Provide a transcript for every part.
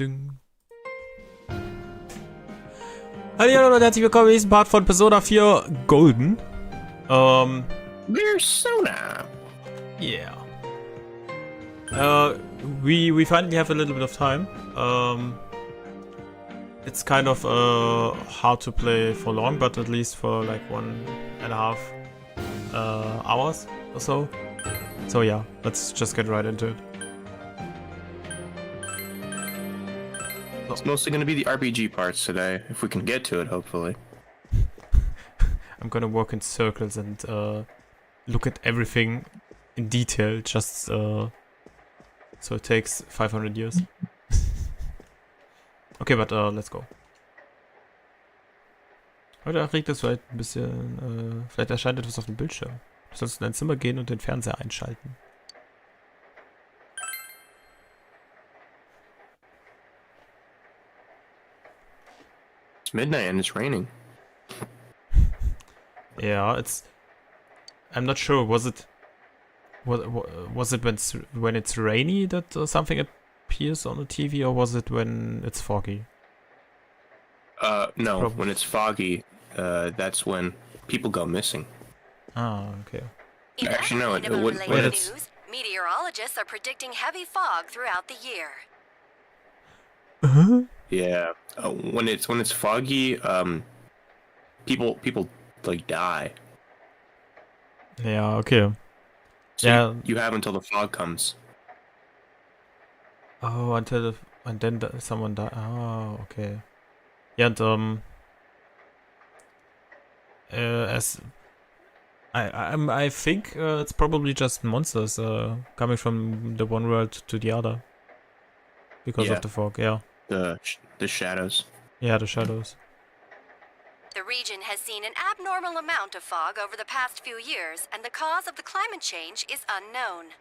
Ding. Hallo und herzlich willkommen in diesem Part von Persona 4 Golden. Persona. Yeah. We finally have a little bit of time. It's kind of hard to play for long, but at least for like 1.5 hours or so. So yeah, let's just get right into it. It's mostly going to be the RPG parts today, if we can get to it, hopefully. I'm gonna walk in circles and look at everything in detail, just so it takes 500 years. Okay, but let's go. Heute regt es vielleicht ein bisschen, vielleicht erscheint etwas auf dem Bildschirm. Du sollst in dein Zimmer gehen und den Fernseher einschalten. It's midnight and it's raining. Yeah, I'm not sure. Was it when it's rainy that something appears on the TV, or was it when it's foggy? No. When it's foggy, that's when people go missing. Ah, okay. Actually, no. When it's Meteorologists are predicting heavy fog throughout the year. Yeah. When it's foggy, people like die. Yeah, okay. So Yeah. you have until the fog comes. Oh, and then someone died. Oh, okay. Yeah, and as I think it's probably just monsters coming from the one world to the other because of the fog. Yeah. The shadows. Yeah, the shadows. The region has seen an abnormal amount of fog over the past few years, and the cause of the climate change is unknown.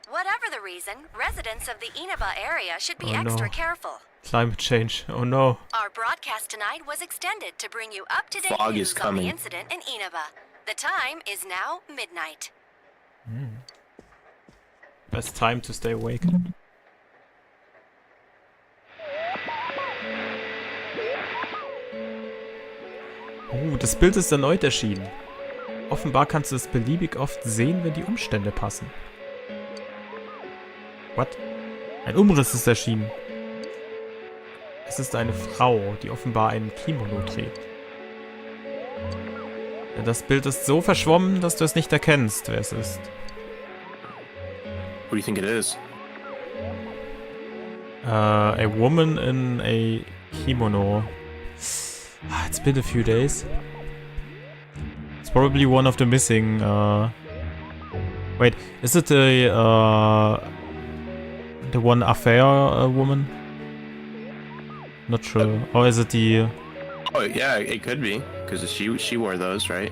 Whatever the reason, residents of the Inaba area should be extra careful. Climate change. Oh no. Our broadcast tonight was extended to bring you up-to-date Fog news is on coming. the incident in Inaba. The time is now midnight. Best time to stay awake. Oh, das Bild ist erneut erschienen. Offenbar kannst du es beliebig oft sehen, wenn die Umstände passen. What? Ein Umriss ist erschienen. Es ist eine Frau, die offenbar einen Kimono trägt. Ja, das Bild ist so verschwommen, dass du es nicht erkennst, wer es ist. What do you think it is? A woman in a kimono. It's been a few days. It's probably one of the missing. Wait, is it the one affair woman? Not sure. Or is it the? Oh yeah, it could be because she wore those, right?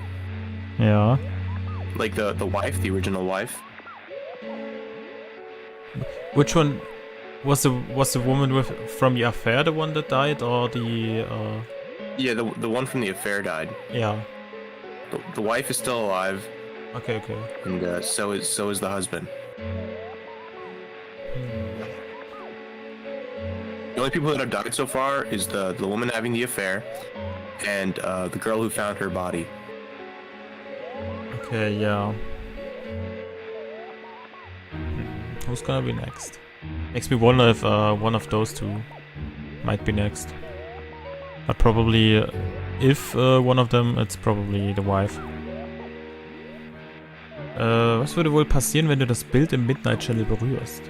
Yeah. Like the wife, the original wife. Which one was the woman from the affair the one that died, or the? Yeah, the one from the affair died. Yeah. The wife is still alive. Okay. And so is the husband. The only people that have died so far is the woman having the affair, and the girl who found her body. Okay, yeah. Who's gonna be next? Makes me wonder if one of those two might be next. But probably, if one of them, it's probably the wife. Was würde wohl passieren, wenn du das Bild im Midnight Channel berührst?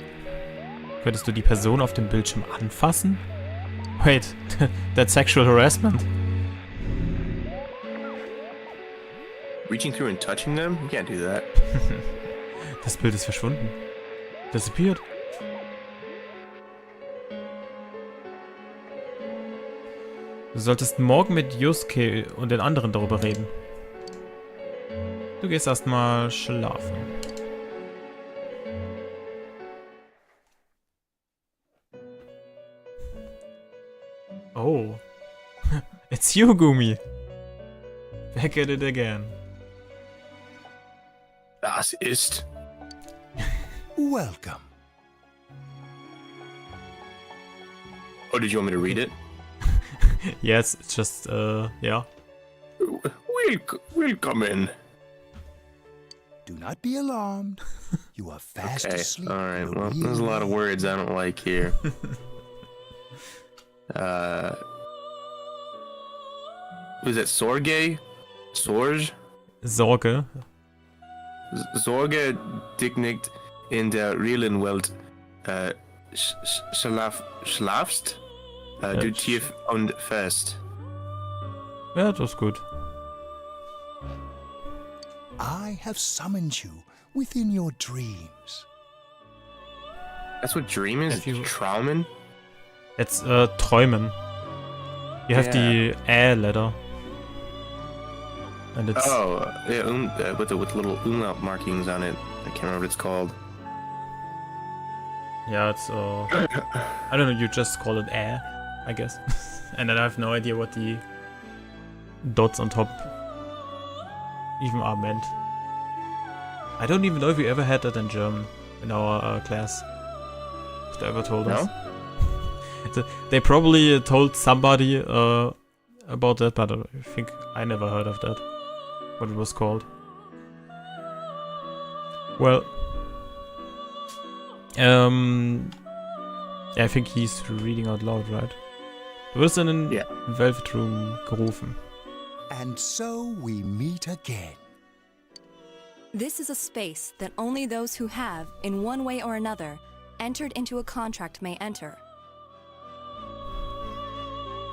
Könntest du die Person auf dem Bildschirm anfassen? Wait, that's sexual harassment. Reaching through and touching them? You can't do that. Das Bild ist verschwunden. Disappeared. Du solltest morgen mit Yusuke und den anderen darüber reden. Du gehst erstmal schlafen. Oh. It's you, Goomy. Back at it again. Das ist. Welcome. Oh, did you want me to read it? Yes, it's just, yeah. We'll come in. Do not be alarmed. You are fast Okay, asleep. alright, in a well, real there's a lot of way. words I don't like here. Was it Sorge? Sorge? Sorge. Sorge dignigt in der realen Welt schlafst du tief und fest. Ja, das ist gut. I have summoned you within your dreams. That's what dream is? If you- Traumen? It's, träumen. You have the letter. And it's... Oh, yeah, with little umlaut markings on it. I can't remember what it's called. Yeah, it's, I don't know, you just call it I guess. And then I have no idea what the dots on top even are meant. I don't even know if we ever had that in German in our class. If they ever told us. They probably told somebody about that, but I think I never heard of that. What it was called. Well, I think he's reading out loud, right? Du wirst in den Velvet Room gerufen. And so we meet again. This is a space that only those who have, in one way or another, entered into a contract may enter.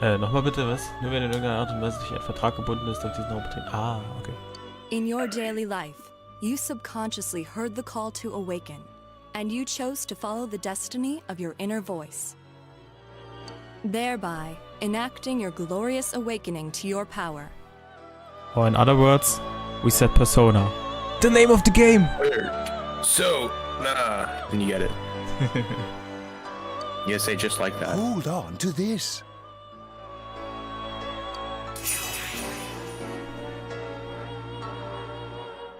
Nochmal bitte, was? Nur wenn in irgendeiner Art und Weise durch einen Vertrag gebunden ist, auf diesen Raum betreten. Ah, okay. In your daily life, you subconsciously heard the call to awaken, and you chose to follow the destiny of your inner voice, thereby enacting your glorious awakening to your power. Or in other words, we said Persona. The name of the game! So, then you get it. You say just like that. Hold on to this.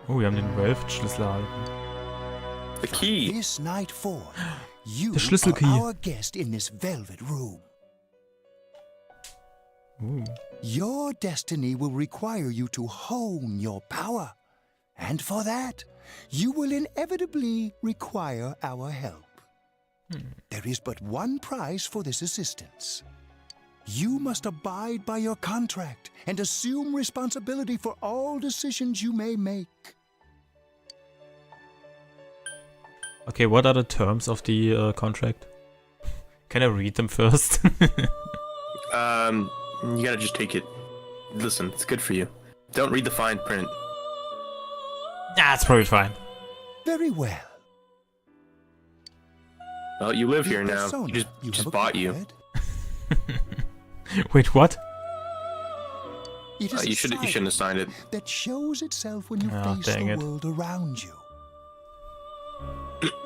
Oh, wir haben den Wölft-Schlüssel erhalten. The key. This night forth, you Der Schlüsselkey. are our guest in this velvet room. Ooh. Your destiny will require you to hone your power. And for that, you will inevitably require our help. There is but one price for this assistance. You must abide by your contract and assume responsibility for all decisions you may make. Okay, what are the terms of the contract? Can I read them first? You gotta just take it. Listen, it's good for you. Don't read the fine print. Yeah, it's probably fine. Very well. Well, you live here Your now. persona, You just have bought you. acquired. Wait, what? It is a You shouldn't have signed it. that shows itself when you Oh, face dang the it. world around you.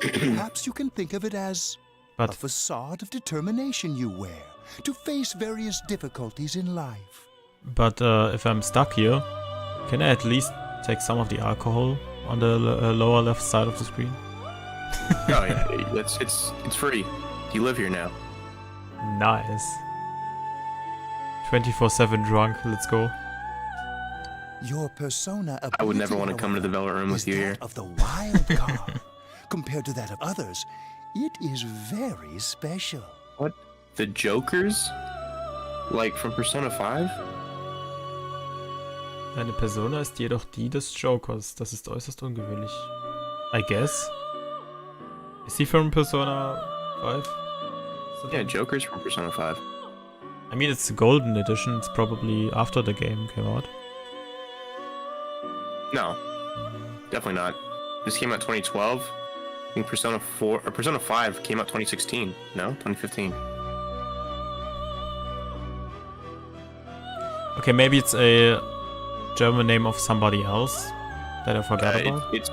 Perhaps you can think of it as a But facade of determination you wear to face various difficulties in life. if I'm stuck here, can I at least take some of the alcohol on the lower left side of the screen? Oh yeah, it's free. You live here now. Nice. 24/7 drunk, let's go. Your persona I would never ability, want to come to the however, Velvet Room is with you that here. of the wild card. Compared to that of others, it is very special. What? The Jokers? Like from Persona 5? Deine Persona ist jedoch die des Jokers. Das ist äußerst ungewöhnlich. I guess. Is he from Persona 5? Yeah, Joker's from Persona 5. I mean, it's the golden edition. It's probably after the game came out. No, definitely not. This came out 2012. I think Persona 4 or Persona 5 came out 2016. No, 2015. Okay, maybe it's a German name of somebody else that I forgot about. It's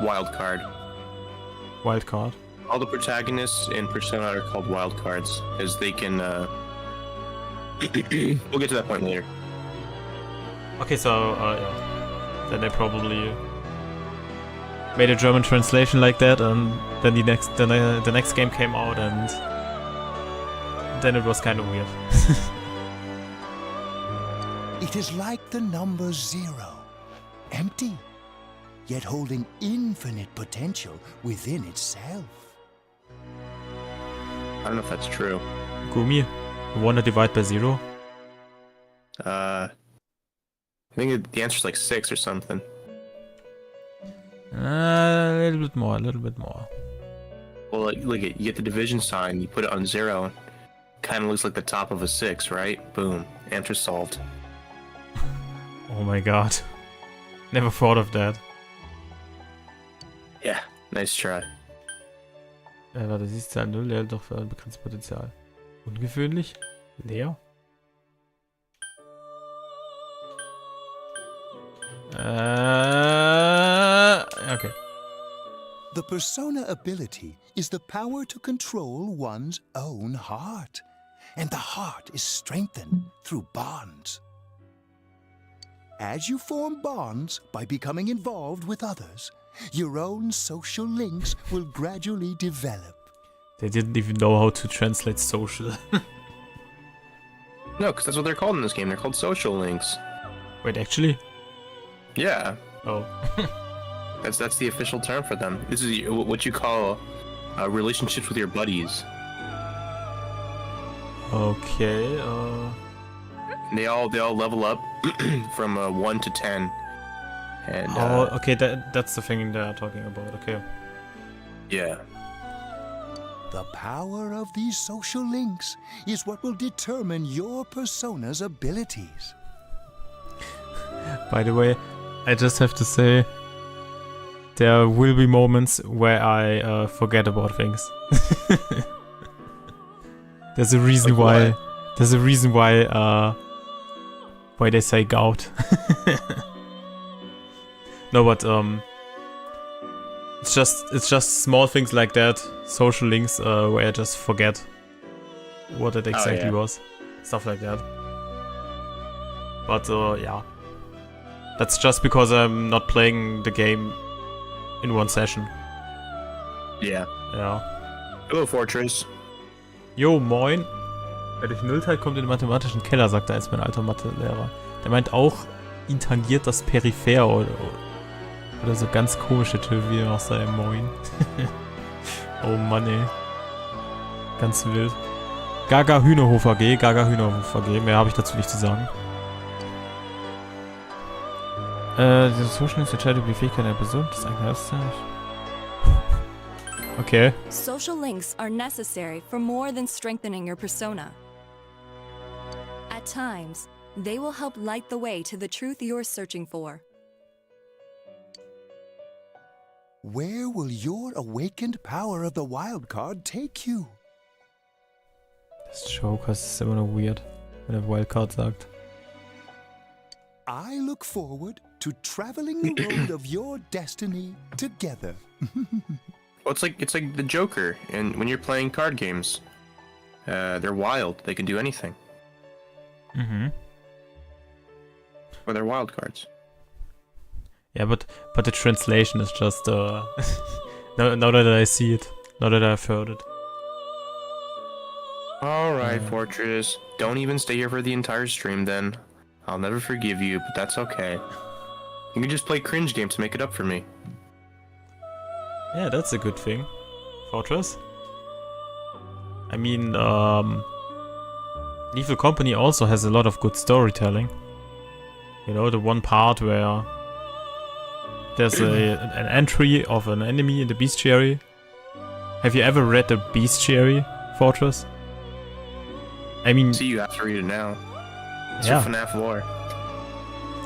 Wildcard. Wildcard. All the protagonists in Persona are called wildcards, as they can. We'll get to that point later. Okay, so yeah. Then they probably made a German translation like that, and then the next game came out, and then it was kind of weird. It is like the number 0, empty, yet holding infinite potential within itself. I don't know if that's true. Goomy, you wanna divide by 0? I think the answer's like 6 or something. A little bit more, a little bit more. Well, like you get the division sign, you put it on 0, kind of looks like the top of a 6, right? Boom, answer solved. Oh my god. Never thought of that. Yeah, nice try. Warte, siehst Zahl 0, leer doch für ein begrenztes Potenzial. Ungewöhnlich? Leer? Okay. The persona ability is the power to control one's own heart. And the heart is strengthened through bonds. As you form bonds by becoming involved with others, your own social links will gradually develop. They didn't even know how to translate social. No, because that's what they're called in this game. They're called social links. Wait, actually? Yeah, Oh. that's the official term for them. This is what you call relationships with your buddies. Okay, They all level up from 1 to 10. And oh, okay, that's the thing they're talking about, okay. yeah. The power of these social links is what will determine your persona's abilities. By the way, I just have to say, there will be moments where I forget about things. There's a reason Like why. what? There's a reason why they say gout. No, but it's just small things like that, social links, where I just forget what it exactly yeah. was, stuff like that. But yeah, that's just because I'm not playing the game in one session. Yeah. Ja. Hello, Fortress. Jo, moin. Wer durch Nullteil kommt in den mathematischen Keller, sagte einst mein alter Mathelehrer. Der meint auch, ihn tangiert das Peripher oder so ganz komische Töne, wie er auch sei, moin. Oh Mann, ey. Ganz wild. Gaga Hühnerhof AG, Gaga Hühnerhof AG, mehr habe ich dazu nicht zu sagen. Diese Zuschnitt entscheidet über die Fähigkeit einer Person, das eigene Herzzeichen. Okay. Social links are necessary for more than strengthening your persona. At times, they will help light the way to the truth you're searching for. Where will your awakened power of the wild card take you? Das Joker ist immer noch weird, wenn er Wildcard sagt. I look forward to traveling the road of your destiny together. Well, it's like the Joker, and when you're playing card games, they're wild. They can do anything. Mhm. Or they're wild cards. Yeah, but the translation is just now that I see it, now that I've heard it. All right, Fortress. Don't even stay here for the entire stream, then. I'll never forgive you, but that's okay. You can just play cringe games to make it up for me. Yeah, that's a good thing. Fortress? I mean, Lethal Company also has a lot of good storytelling. You know, the one part where there's an entry of an enemy in the bestiary. Have you ever read the bestiary, Fortress? I mean... See, you have to read it now. It's Yeah. your FNAF lore.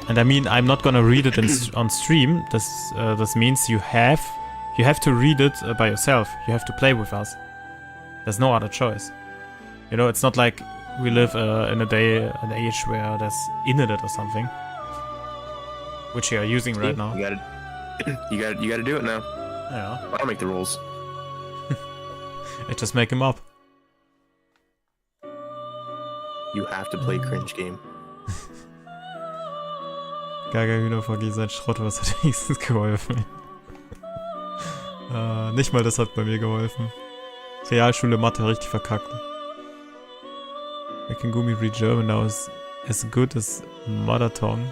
And I mean, I'm not gonna read it on stream. This means you have to read it by yourself. You have to play with us. There's no other choice. You know, it's not like we live in an age where there's internet or something, which you are using right now. You gotta do it now. Yeah, I don't make the rules. I just make them up. You have to play cringe game. Gaga Hühnervogel, sein Schrott, was hat wenigstens geholfen? Nicht mal das hat bei mir geholfen. Realschule Mathe richtig verkackt. Making Goomy read German now is as good as mother tongue.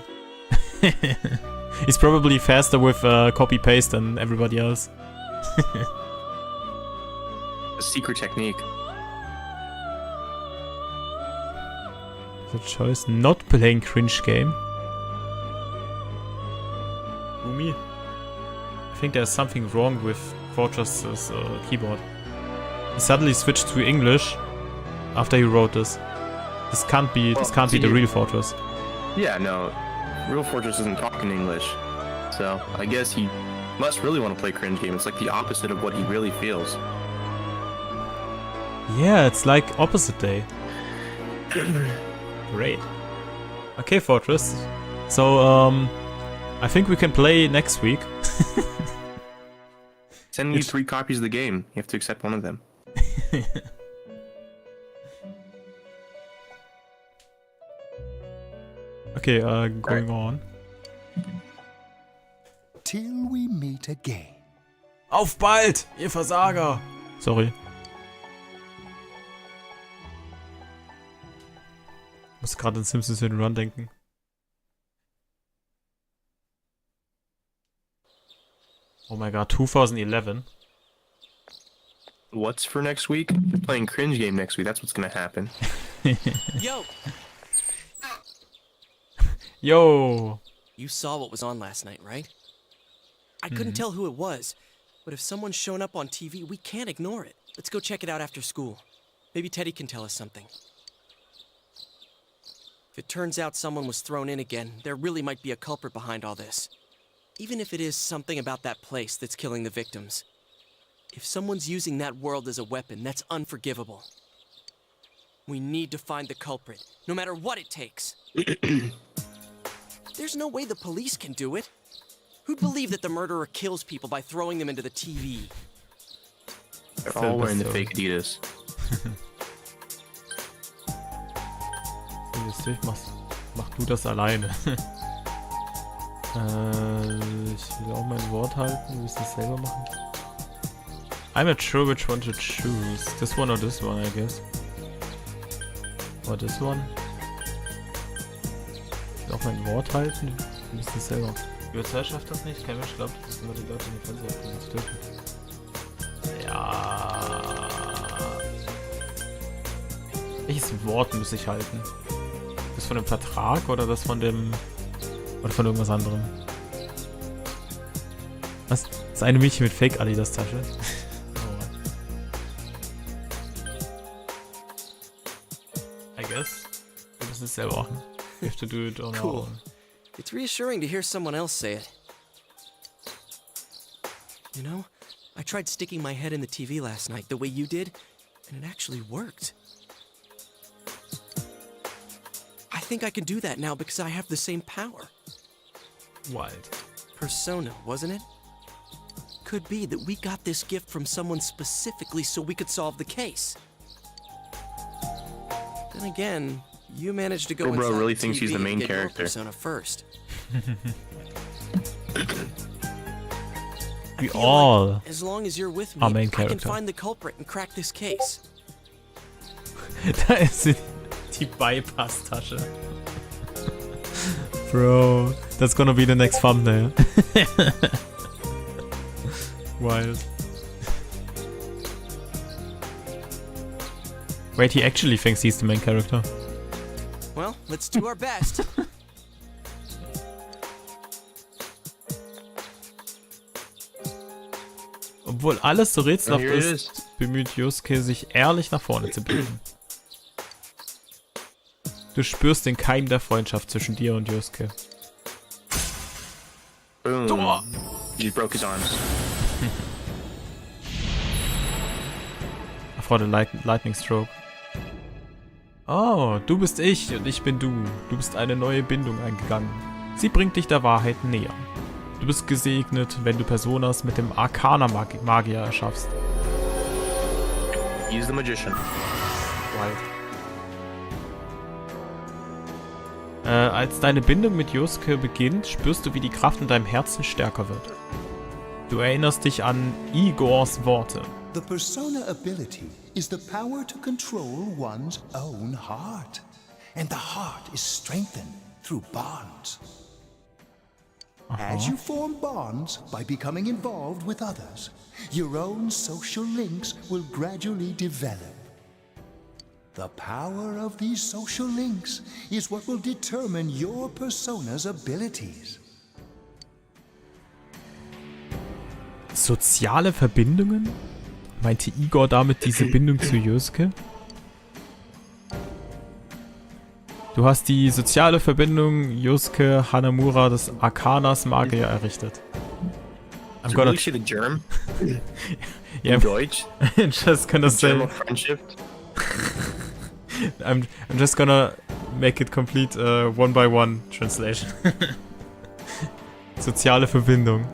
He's probably faster with copy-paste than everybody else. A secret technique. The choice not playing cringe game. Goomy? I think there's something wrong with Fortress's keyboard. He suddenly switched to English after he wrote this. This can't be the real Fortress. Yeah, no. Real Fortress isn't talking English. So, I guess he must really want to play cringe game. It's like the opposite of what he really feels. Yeah, it's like opposite day. Great. Okay, Fortress. So, I think we can play next week. Sending you 3 copies of the game. You have to accept one of them. Okay, going on. Till we meet again. Auf bald, ihr Versager! Sorry. Muss gerade an Simpsons Hit and Run denken. Oh my god, 2011. What's for next week? You're playing cringe game next week. That's what's gonna happen. Yo! Yo! You saw what was on last night, right? I couldn't tell who it was, but if someone's shown up on TV, we can't ignore it. Let's go check it out after school. Maybe Teddy can tell us something. If it turns out someone was thrown in again, there really might be a culprit behind all this. Even if it is something about that place that's killing the victims. If someone's using that world as a weapon, that's unforgivable. We need to find the culprit, no matter what it takes. There's no way the police can do it. Who'd believe that the murderer kills people by throwing them into the TV? They're all wearing the fake Adidas. Mach du das alleine. Ich will auch mein Wort halten. Will ich das selber machen? I'm not sure which one to choose. This one or this one, I guess. Or this one. Ich will auch mein Wort halten. Wir müssen es selber. Die Polizei schafft das nicht. Kein Mensch glaubt, dass immer die Leute in den Fernseher zu töten. Ja. Welches Wort muss ich halten? Das von dem Vertrag oder das von dem... Oder von irgendwas anderem? Was? Das eine Mädchen mit Fake Adidas Tasche? I guess. Wir müssen es selber machen. We have to do it on our Cool. own. It's reassuring to hear someone else say it. You know, I tried sticking my head in the TV last night the way you did, and it actually worked. I think I can do that now because I have the same power. Wild. Persona, wasn't it? Could be that we got this gift from someone specifically so we could solve the case. Then again, you managed to go Bro inside really the thinks he's TV the main and get your character. persona first. We I feel all like as long as you're with me, are main I can character. find the culprit and crack this case. Da ist die Bypass-Tasche. Bro, that's gonna be the next thumbnail. Wild. Wait, he actually thinks he's the main character. Well, let's do our best. Obwohl alles so rätselhaft Here it ist, bemüht Yosuke sich ehrlich nach vorne zu bewegen. Du spürst den Keim der Freundschaft zwischen dir und Yosuke. Boom. Tor! He broke his arms. For the Lightning Stroke. Oh, du bist ich und ich bin du. Du bist eine neue Bindung eingegangen. Sie bringt dich der Wahrheit näher. Du bist gesegnet, wenn du Personas mit dem Arcana-Magier erschaffst. He's the magician. Wild. Als deine Bindung mit Yosuke beginnt, spürst du, wie die Kraft in deinem Herzen stärker wird. Du erinnerst dich an Igors Worte. The persona ability is the power to control one's own heart. And the heart is strengthened through bonds. As you form bonds by becoming involved with others, your own social links will gradually develop. The power of these social links is what will determine your persona's abilities. Soziale Verbindungen? Meinte Igor damit diese Bindung zu Yusuke? Du hast die soziale Verbindung Yusuke Hanamura des Arkanas Magier errichtet. I'm gonna really the germ. Yeah, Deutsch. I'm just gonna say. Germ of friendship. I'm just gonna make it complete one by one translation. Soziale Verbindung.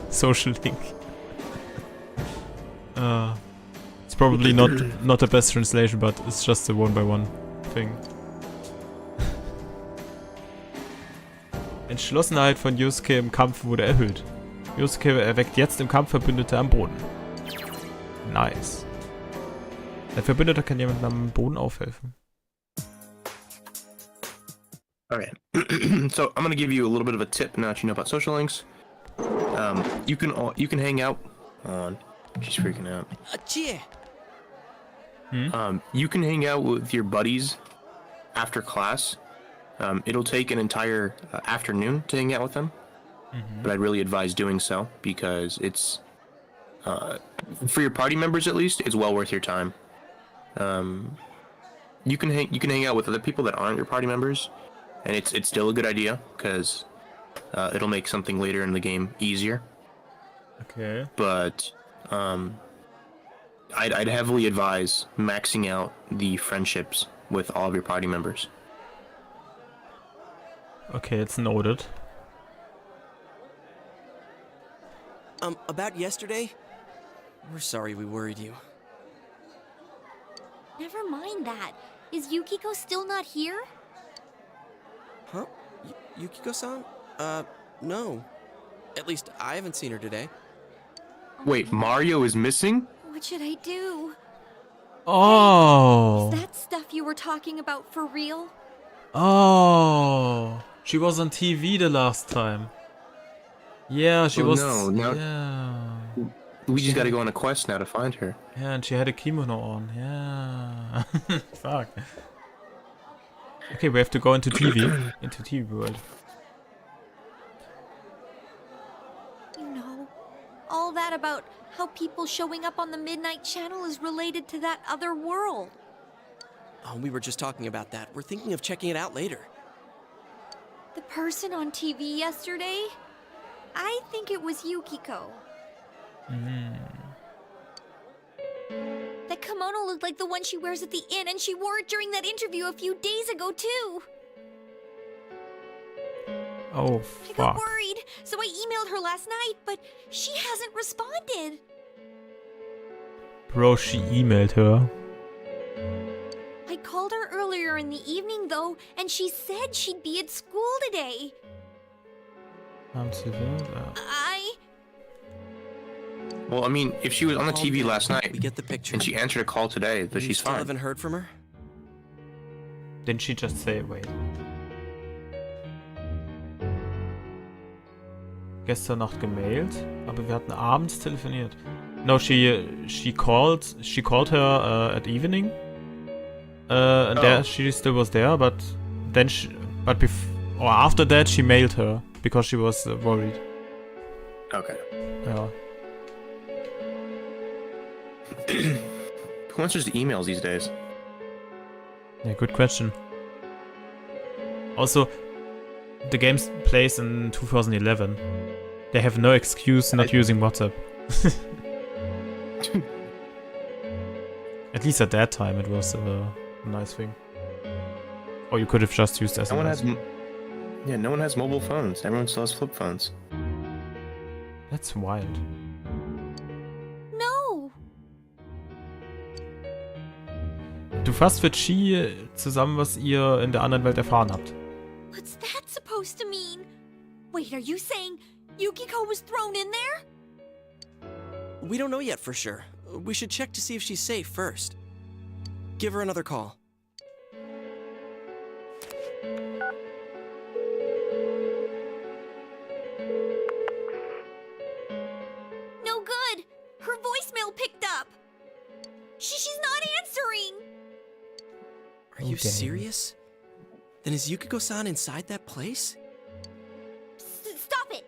Social link. It's probably not the best translation, but it's just a one by one thing. Entschlossenheit von Yusuke im Kampf wurde erhöht. Yusuke erweckt jetzt im Kampf Verbündete am Boden. Nice. Ein Verbündeter kann jemandem am Boden aufhelfen. Alright. So I'm gonna give you a little bit of a tip now that you know about social links. You can hang out on. She's freaking out. Achie! You can hang out with your buddies after class. It'll take an entire afternoon to hang out with them, but I'd really advise doing so because it's for your party members at least. It's well worth your time. You can hang out with other people that aren't your party members, and it's still a good idea because it'll make something later in the game easier. Okay. But I'd heavily advise maxing out the friendships with all of your party members. Okay, it's noted. About yesterday? We're sorry we worried you. Never mind that. Is Yukiko still not here? Huh? Yukiko-san? No. At least I haven't seen her today. Wait, Mario is missing? What should I do? Oh. Is that stuff you were talking about for real? Oh. She was on TV the last time. Yeah, she was. No, now yeah. we just gotta go on a quest now to find her. Yeah, and she had a kimono on. Yeah. Fuck. Okay, we have to go into TV. Into TV world. You know, all that about how people showing up on the Midnight Channel is related to that other world. Oh, we were just talking about that. We're thinking of checking it out later. The person on TV yesterday? I think it was Yukiko. That kimono looked like the one she wears at the inn, and she wore it during that interview a few days ago, too. Oh, I got fuck. worried, so I emailed her last night, but she hasn't responded. Bro, she emailed her. I called her earlier in the evening, though, and she said she'd be at school today. Well, I mean, if she was on the TV last night We get the picture. and she answered a call today, then You she's still fine. haven't heard from her? Didn't she just say, wait? Gestern Nacht gemailt, aber wir hatten abends telefoniert. No, she called her at evening. And there she still was there, but then or after that she mailed her because she was worried. Okay. Yeah. Who answers the emails these days? Yeah, good question. Also, the game plays in 2011. They have no excuse not using WhatsApp. At least at that time it was a nice thing. Or you could have just used SMS. No one has mobile phones. Everyone still has flip phones. That's wild. No! Du fasst für Chi zusammen, was ihr in der anderen Welt erfahren habt. What's that supposed to mean? Wait, are you saying Yukiko was thrown in there? We don't know yet for sure. We should check to see if she's safe first. Give her another call. No good! Her voicemail picked up! She's not answering! Are you Okay. serious? Then is Yukiko-san inside that place? Stop it!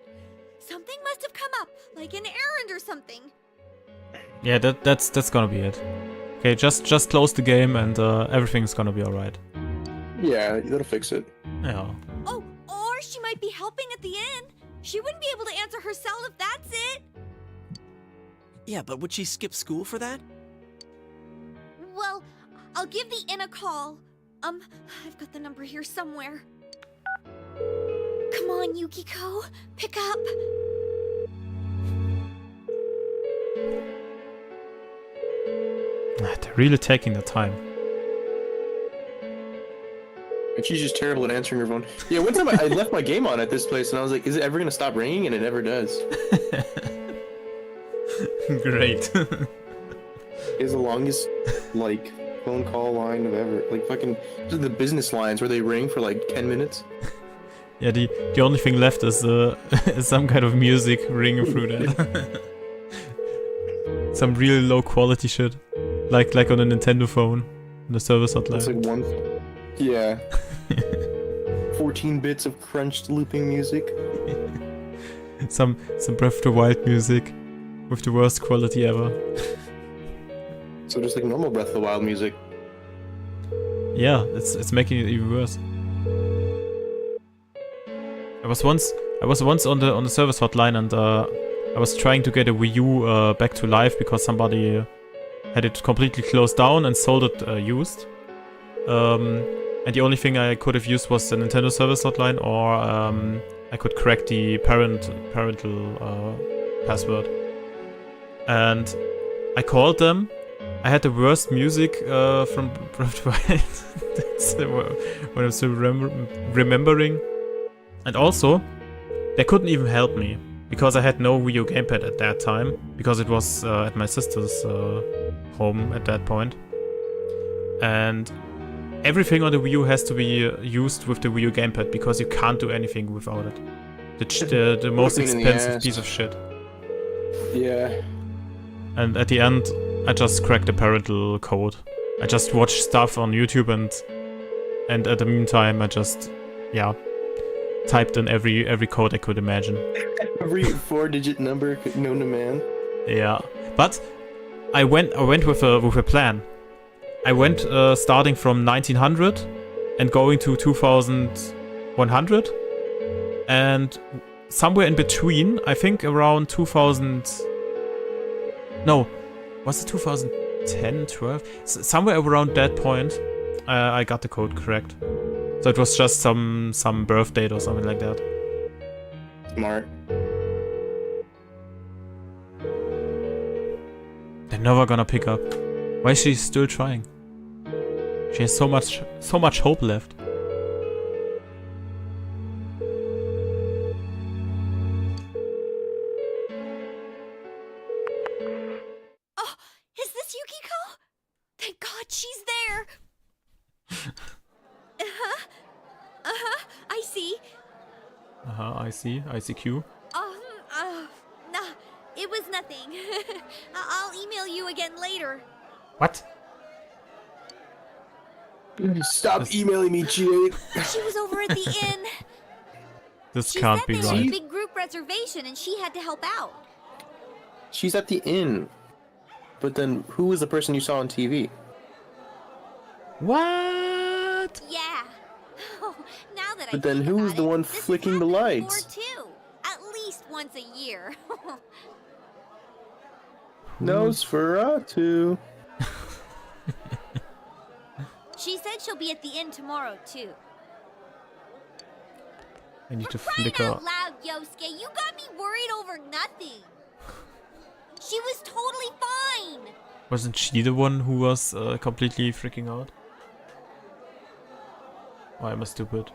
Something must have come up, like an errand or something. Yeah, that's gonna be it. Okay, just close the game and everything's gonna be alright. Yeah, that'll fix it. Yeah. Oh, or she might be helping at the inn. She wouldn't be able to answer her cell if that's it. Yeah, but would she skip school for that? Well, I'll give the inn a call. I've got the number here somewhere. Come on, Yukiko. Pick up. They're really taking the time. And she's just terrible at answering her phone. Yeah, one time I left my game on at this place, and I was like, is it ever gonna stop ringing? And it never does. Great. It's the longest, like, phone call line of ever. Like, fucking, just the business lines where they ring for like 10 minutes. Yeah, the only thing left is is some kind of music ringing through that. Some really low quality shit, like on a Nintendo phone, on the service hotline. It's like one, yeah. 14 bits of crunched looping music. some Breath of the Wild music, with the worst quality ever. So just like normal Breath of the Wild music. Yeah, it's making it even worse. I was once on the service hotline and I was trying to get a Wii U back to life because somebody had it completely closed down and sold it used. And the only thing I could have used was the Nintendo service hotline, or I could crack the parental password. And I called them. I had the worst music from Breath of the Wild. That's what I'm still remembering. And also, they couldn't even help me, because I had no Wii U gamepad at that time, because it was at my sister's home at that point. And everything on the Wii U has to be used with the Wii U gamepad, because you can't do anything without it. The most expensive piece of shit. Yeah. And at the end, I just cracked the parental code. I just watched stuff on YouTube and at the meantime I just, yeah, typed in every code I could imagine. Every 4-digit number known to man. Yeah, but I went with a plan. I went starting from 1900 and going to 2100, and somewhere in between, I think around 2000. No, was it 2010, 12? Somewhere around that point, I got the code correct. So it was just some birth date or something like that. Smart. They're never gonna pick up. Why is she still trying? She has so much hope left. Oh, is this Yukiko? Thank God she's there. I see. I see. ICQ. Nah, it was nothing. I'll email you again later. What? Stop emailing me, G8. She was over at the inn. This She can't said be they had a right. big group reservation and she had to help out. She's at the inn. But then, who was the person you saw on TV? What? Yeah. Oh, now that But then who was the one flicking the lights? Too. At least once a year. Nosferatu. She said she'll be at the inn tomorrow too. I need to Crying flicker. out loud, Yosuke, you got me worried over nothing. She was totally fine. Wasn't she the one who was completely freaking out? Why am I stupid?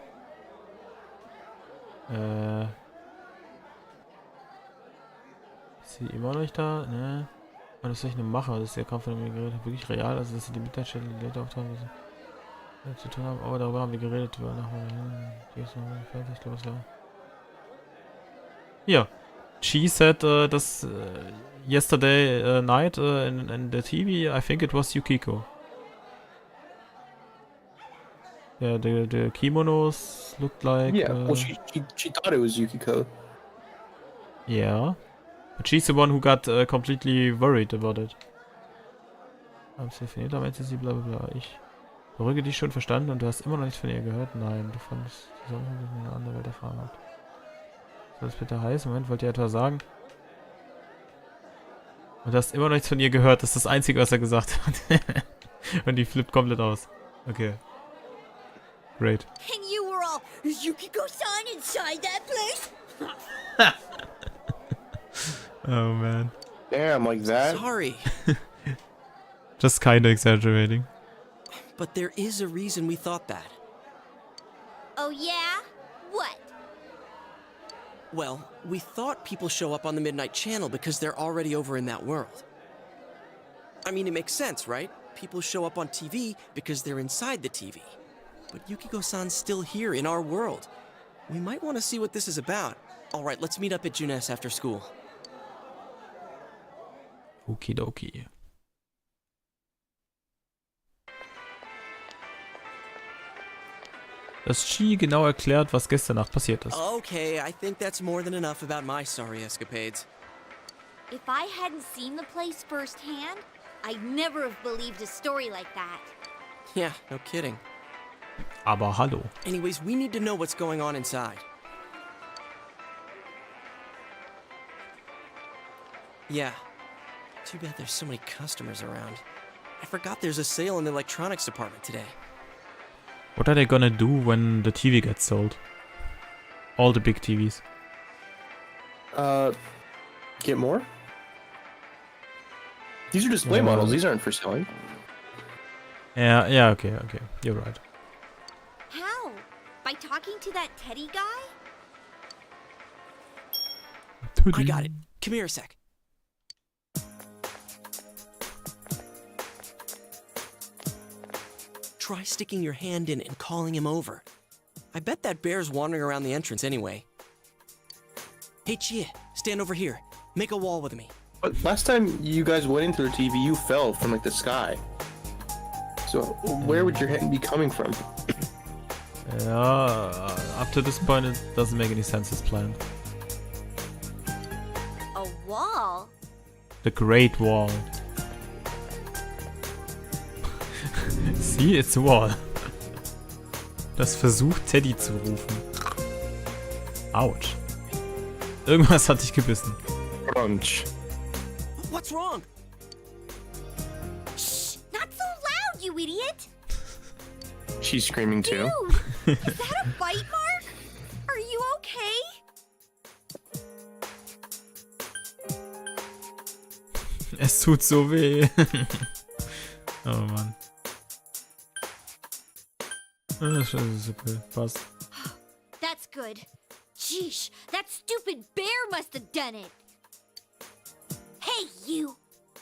Ist sie immer noch nicht da? Ne? Und das ist echt eine Mache, dass der Kampf von dem Gerät wirklich real, also dass sie die Mitteilstelle Leute auftauchen müssen. Zu tun haben, aber darüber haben wir geredet, über fertig, glaube ich, ja. She said that yesterday night in the TV, I think it was Yukiko. Yeah, the kimonos looked like... Yeah, well, she thought it was Yukiko. Yeah. But she's the one who got completely worried about it. Am definiert, meinte sie bla bla bla. Ich beruhige dich schon verstanden und du hast immer noch nichts von ihr gehört? Nein, du fandest die Sonne, die mir eine andere Welt erfahren hat. Soll das bitte heißen? Moment, wollt ihr etwa sagen? Und du hast immer noch nichts von ihr gehört, das ist das Einzige, was er gesagt hat. Und die flippt komplett aus. Okay. Great. And you were all Yukiko-san inside that place? Oh man. Damn, like that? Sorry, Just kinda exaggerating. but there is a reason we thought that. Oh yeah? What? Well, we thought people show up on the Midnight Channel because they're already over in that world. I mean, it makes sense, right? People show up on TV because they're inside the TV. But Yukiko-san's still here in our world. We might want to see what this is about. All right, let's meet up at Junes after school. Okidoki. Dass Chi genau erklärt, was gestern Nacht passiert ist. Okay, I think that's more than enough about my sorry escapades. If I hadn't seen the place firsthand, I'd never have believed a story like that. Yeah, no kidding. Aber hallo. Anyways, we need to know what's going on inside. Yeah. Too bad there's so many customers around. I forgot there's a sale in the electronics department today. What are they gonna do when the TV gets sold? All the big TVs. Get more? These are display models. These aren't for selling. Yeah, okay. You're right. How? By talking to that Teddy guy? I got it. Come here a sec. Try sticking your hand in and calling him over. I bet that bear's wandering around the entrance anyway. Hey, Chia, stand over here. Make a wall with me. But last time you guys went into the TV, you fell from like the sky. So where would your hand be coming from? Yeah, up to this point it doesn't make any sense, this plan. A wall? The Great Wall. See, it's a wall. Das versucht Teddy zu rufen. Autsch. Irgendwas hat dich gebissen. Crunch. What's wrong? Shh! Not so loud, you idiot! She's screaming too. Dude! Is that a bite mark? Are you okay? Es tut so weh. Oh Mann. Das ist okay. Passt. That's good. Sheesh, that stupid bear must have done it. Hey, you!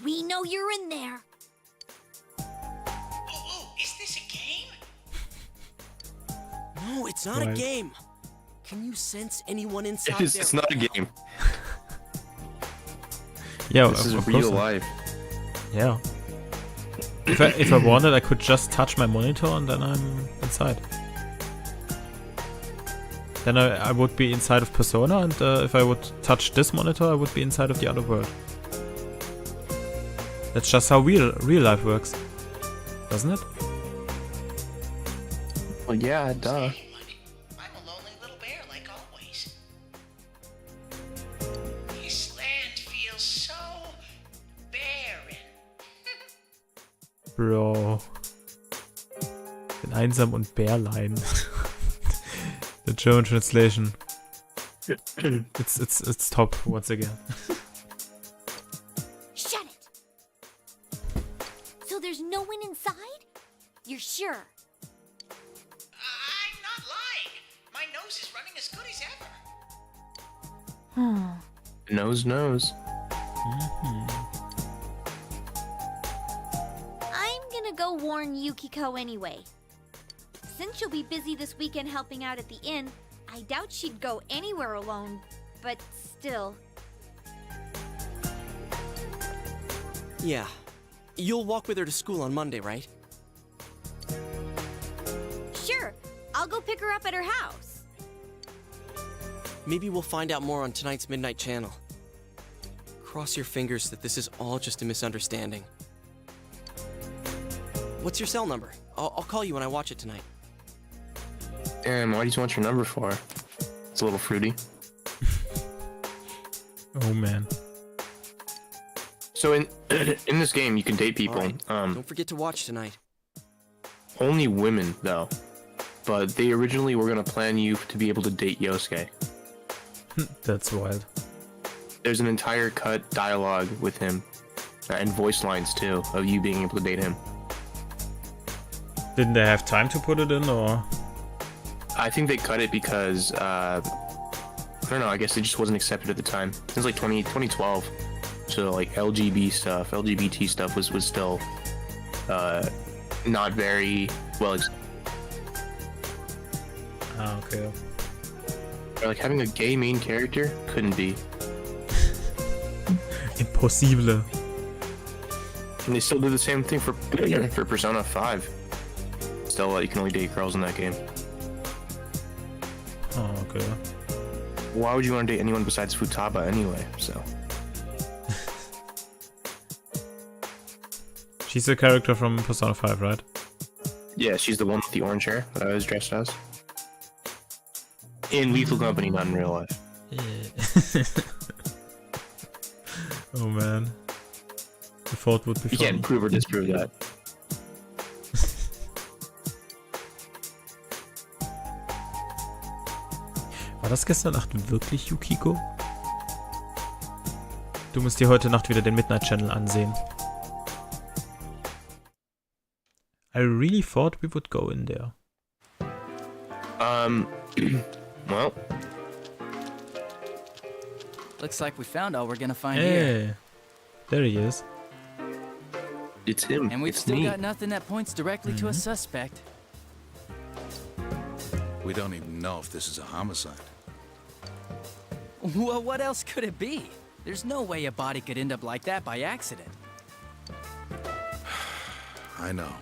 We know you're in there. Oh, is this a game? No, it's not a Right. game. Can you sense anyone inside It's, there? it's not a game. Yeah, This is of real course not. life. Yeah. If I wanted, I could just touch my monitor and then I'm inside. Then I would be inside of Persona, and if I would touch this monitor, I would be inside of the other world. That's just how real life works, doesn't it? Well, yeah, duh. Hey, buddy. I'm a lonely little bear, like always. This land feels so barren. Bro. Bin einsam und Bärlein. The German translation. It's top once again. Shut it! So there's no one inside? You're sure? I'm not lying. My nose is running as good as ever. Nose knows. I'll warn Yukiko anyway. Since she'll be busy this weekend helping out at the inn, I doubt she'd go anywhere alone, but still. Yeah. You'll walk with her to school on Monday, right? Sure, I'll go pick her up at her house. Maybe we'll find out more on tonight's Midnight Channel. Cross your fingers that this is all just a misunderstanding. What's your cell number? I'll call you when I watch it tonight. Damn, why do you want your number for? It's a little fruity. Oh man. So in this game, you can date people. All right. Don't forget to watch tonight. Only women, though. But they originally were gonna plan you to be able to date Yosuke. That's wild. There's an entire cut dialogue with him, and voice lines too, of you being able to date him. Didn't they have time to put it in, or? I think they cut it because, I don't know, I guess it just wasn't accepted at the time. It was like 2012. So like LGBT stuff was still not very well Okay. like having a gay main character couldn't be. Impossible. And they still do the same thing for Persona 5. Still, you can only date girls in that game. Oh, okay. Why would you want to date anyone besides Futaba anyway? So. She's a character from Persona 5, right? Yeah, she's the one with the orange hair that I was dressed as. In Lethal Company, not in real life. Oh man. The thought would be You fun. can't prove or disprove that. War das gestern Nacht wirklich Yukiko? Du musst dir heute Nacht wieder den Midnight Channel ansehen. I really thought we would go in there. Well. Looks like we found all we're gonna find Hey, here. there he is. It's him. And we've it's still me. got nothing that points directly to a suspect. We don't even know if this is a homicide. Well, what else could it be? There's no way a body could end up like that by accident. I know.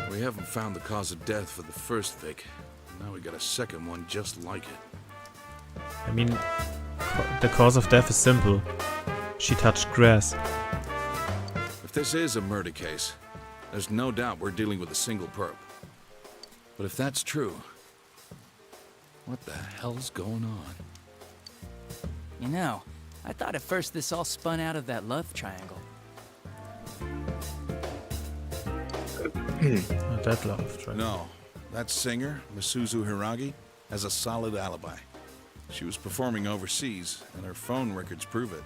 We haven't found the cause of death for the first Vic. Now we got a second one just like it. I mean, the cause of death is simple. She touched grass. If this is a murder case, there's no doubt we're dealing with a single perp. But if that's true, what the hell's going on? You know, I thought at first this all spun out of that love triangle. That love, right? No, that singer, Misuzu Hiragi, has a solid alibi. She was performing overseas, and her phone records prove it.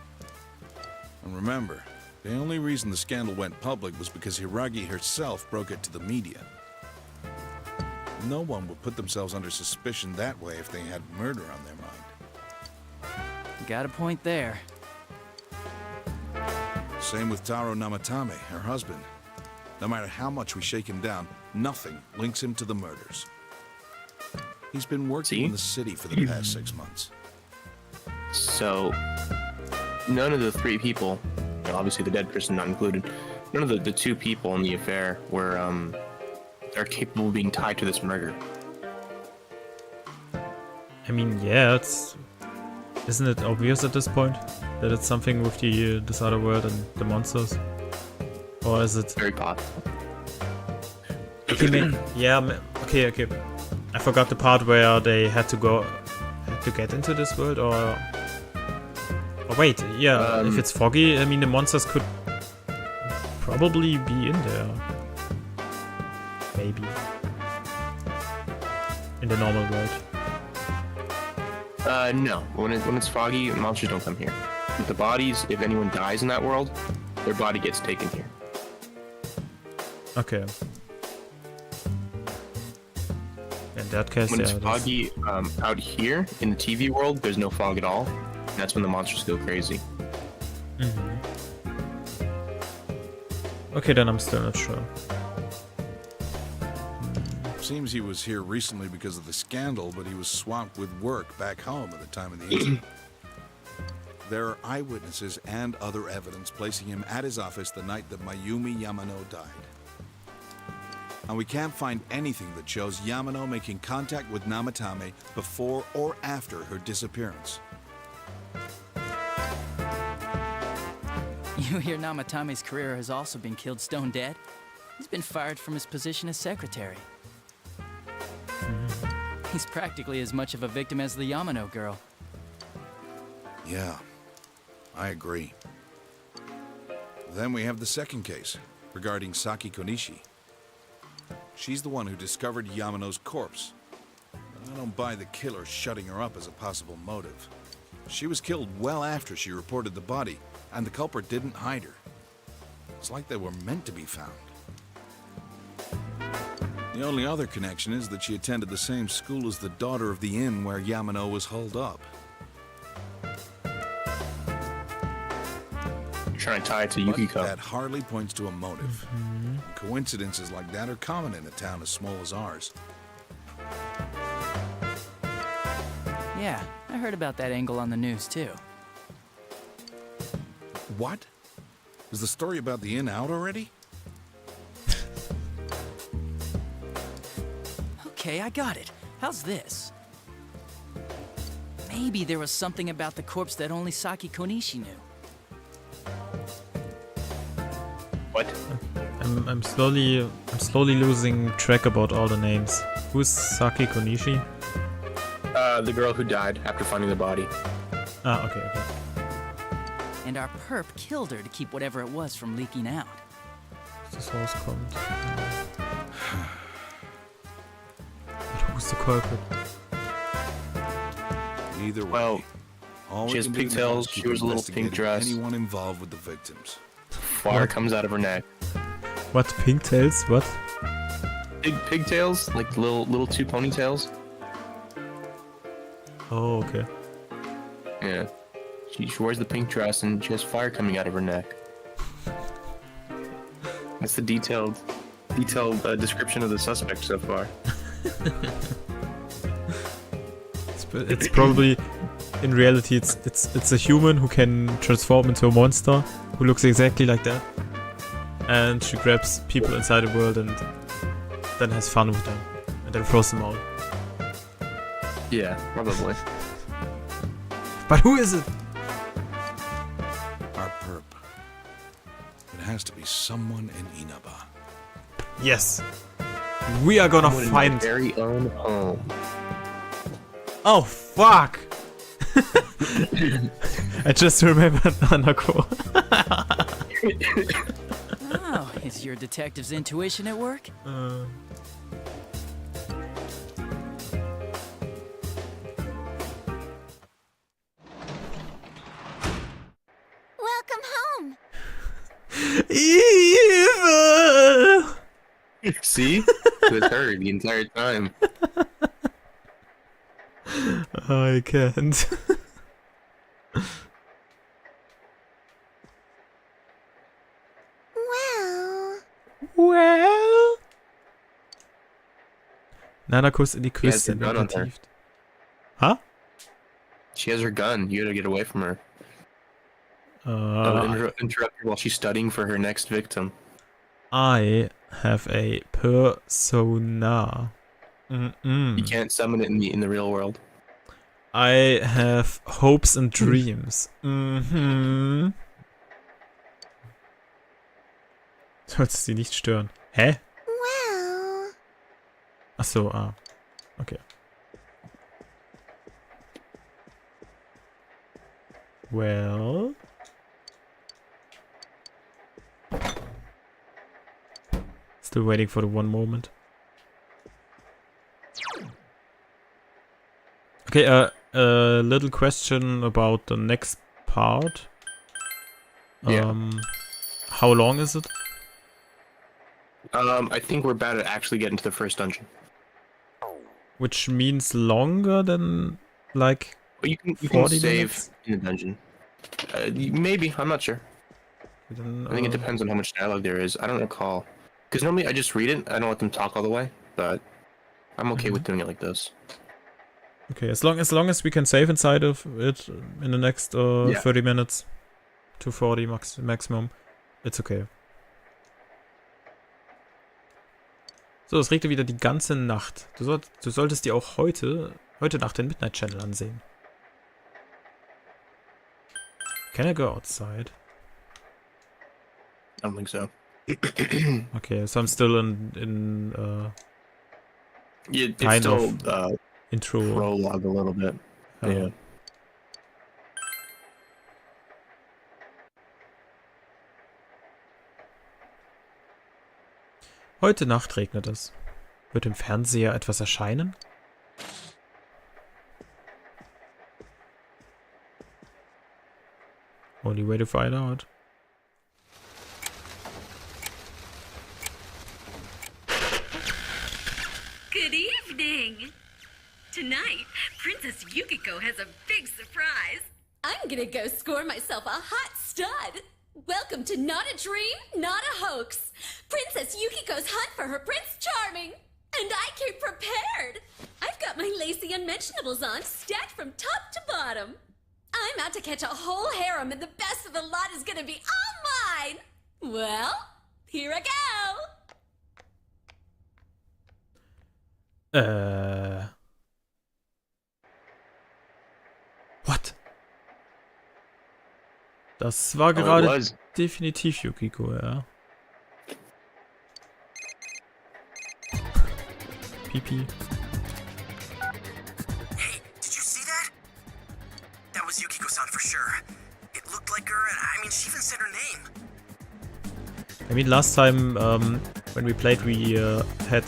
And remember, the only reason the scandal went public was because Hiragi herself broke it to the media. No one would put themselves under suspicion that way if they had murder on their mind. Got a point there. Same with Taro Namatame, her husband. No matter how much we shake him down, nothing links him to the murders. He's been working in the city for the past 6 months. So, none of the three people, obviously the dead person not included, none of the two people in the affair were, are capable of being tied to this murder. I mean, yeah, isn't it obvious at this point that it's something with this other world and the monsters? Or is it very possible? Okay, okay. I forgot the part where they had to get into this world, or wait, yeah. If it's foggy, I mean the monsters could probably be in there. Maybe in the normal world. No. When it's foggy, monsters don't come here. With the bodies, if anyone dies in that world, their body gets taken here. Okay. In that case, when yeah. it's foggy out here in the TV world, there's no fog at all. And that's when the monsters go crazy. Okay, then I'm still not sure. Seems he was here recently because of the scandal, but he was swamped with work back home at the time of the incident. There are eyewitnesses and other evidence placing him at his office the night that Mayumi Yamano died. And we can't find anything that shows Yamano making contact with Namatame before or after her disappearance. You hear Namatame's career has also been killed stone dead? He's been fired from his position as secretary. He's practically as much of a victim as the Yamano girl. Yeah, I agree. Then we have the second case, regarding Saki Konishi. She's the one who discovered Yamano's corpse. I don't buy the killer shutting her up as a possible motive. She was killed well after she reported the body, and the culprit didn't hide her. It's like they were meant to be found. The only other connection is that she attended the same school as the daughter of the inn where Yamano was holed up. You're trying to tie it to But Yukiko. that hardly points to a motive. Coincidences like that are common in a town as small as ours. Yeah, I heard about that angle on the news too. What? Is the story about the inn out already? Okay, I got it. How's this? Maybe there was something about the corpse that only Saki Konishi knew. What? I'm slowly losing track about all the names. Who's Saki Konishi? The girl who died after finding the body. Ah, okay. And our perp killed her to keep whatever it was from leaking out. Das rauskommt. Who's the culprit? Either way, Well, all she we has can do now pigtails, is keep she wears a little pink investigating dress. anyone involved with the victims. Fire What? comes out of her neck. What? Pigtails? What? Big pigtails, like little two ponytails. Oh, okay. Yeah. She wears the pink dress and she has fire coming out of her neck. That's the detailed description of the suspect so far. It's probably, in reality, it's a human who can transform into a monster who looks exactly like that, and she grabs people inside the world and then has fun with them and then throws them out. Yeah, probably. But who is it? Our perp. It has to be someone in Inaba. Yes, we are gonna Someone in my find. very own home. Oh fuck! I just remembered Nanako. Oh, is your detective's intuition at work? Welcome home. Evil! See? It was her the entire time. I can't. Well. Nanako ist in die Küste He has a gun on her. vertieft. Huh? She has her gun. You gotta get away from her. Don't interrupt her while she's studying for her next victim. I have a persona. You can't summon it in the real world. I have hopes and dreams. Sollst sie nicht stören. Hä? Well. Ach so, okay. Well. Still waiting for the one moment. Okay, a little question about the next part. Yeah. How long is it? I think we're about to actually get into the first dungeon. Which means longer than, like, But you can 40 save minutes? in the dungeon. Maybe, I'm not sure. Then, I think it depends on how much dialogue there is. I don't recall. Because normally I just read it. I don't let them talk all the way. But I'm okay with doing it like this. Okay, as long as we can save inside of it in the next 30 minutes to 40 maximum, it's okay. So, es regnet wieder die ganze Nacht. Du solltest dir auch heute Nacht den Midnight Channel ansehen. Can I go outside? I don't think so. Okay, so I'm still in Yeah, it's kind still of intro. prologue a little bit. Yeah. Heute Nacht regnet es. Wird im Fernseher etwas erscheinen? Only way to find out. Good evening! Tonight, Princess Yukiko has a big surprise. I'm gonna go score myself a hot stud. Welcome to Not a Dream, Not a Hoax. Princess Yukiko's hunt for her Prince Charming. And I came prepared. I've got my lacy unmentionables on, stacked from top to bottom. I'm out to catch a whole harem, and the best of the lot is gonna be all mine. Well, here I go. What? Das war gerade definitiv Yukiko, ja. Pipi. Hey, did you see that? That was Yukiko-san for sure. It looked like her, and I mean, she even said her name. I mean, last time when we played, we had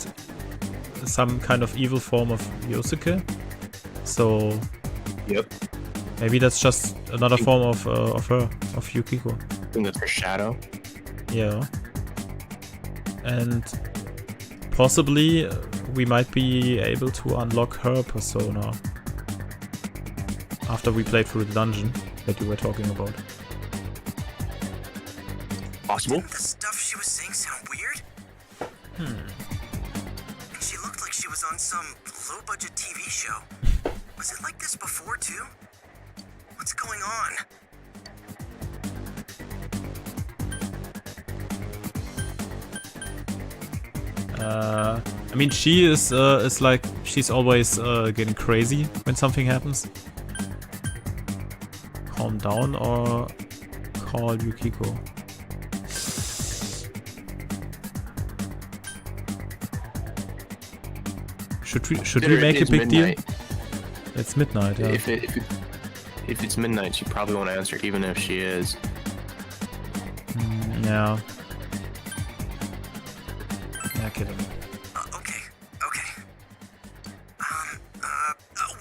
some kind of evil form of Yosuke. So, yep. Maybe that's just another form of her, of Yukiko. I think that's her shadow. Yeah. And possibly we might be able to unlock her persona after we played through the dungeon that you were talking about. Possible? Didn't the stuff she was saying sound weird? And she looked like she was on some low-budget TV show. Was it like this before, too? What's going on? I mean, she is like, she's always getting crazy when something happens. Calm down or call Yukiko. Should we make a big deal? It's midnight, yeah. If it's midnight, she probably won't answer, even if she is. Yeah. Yeah, kidding. Okay.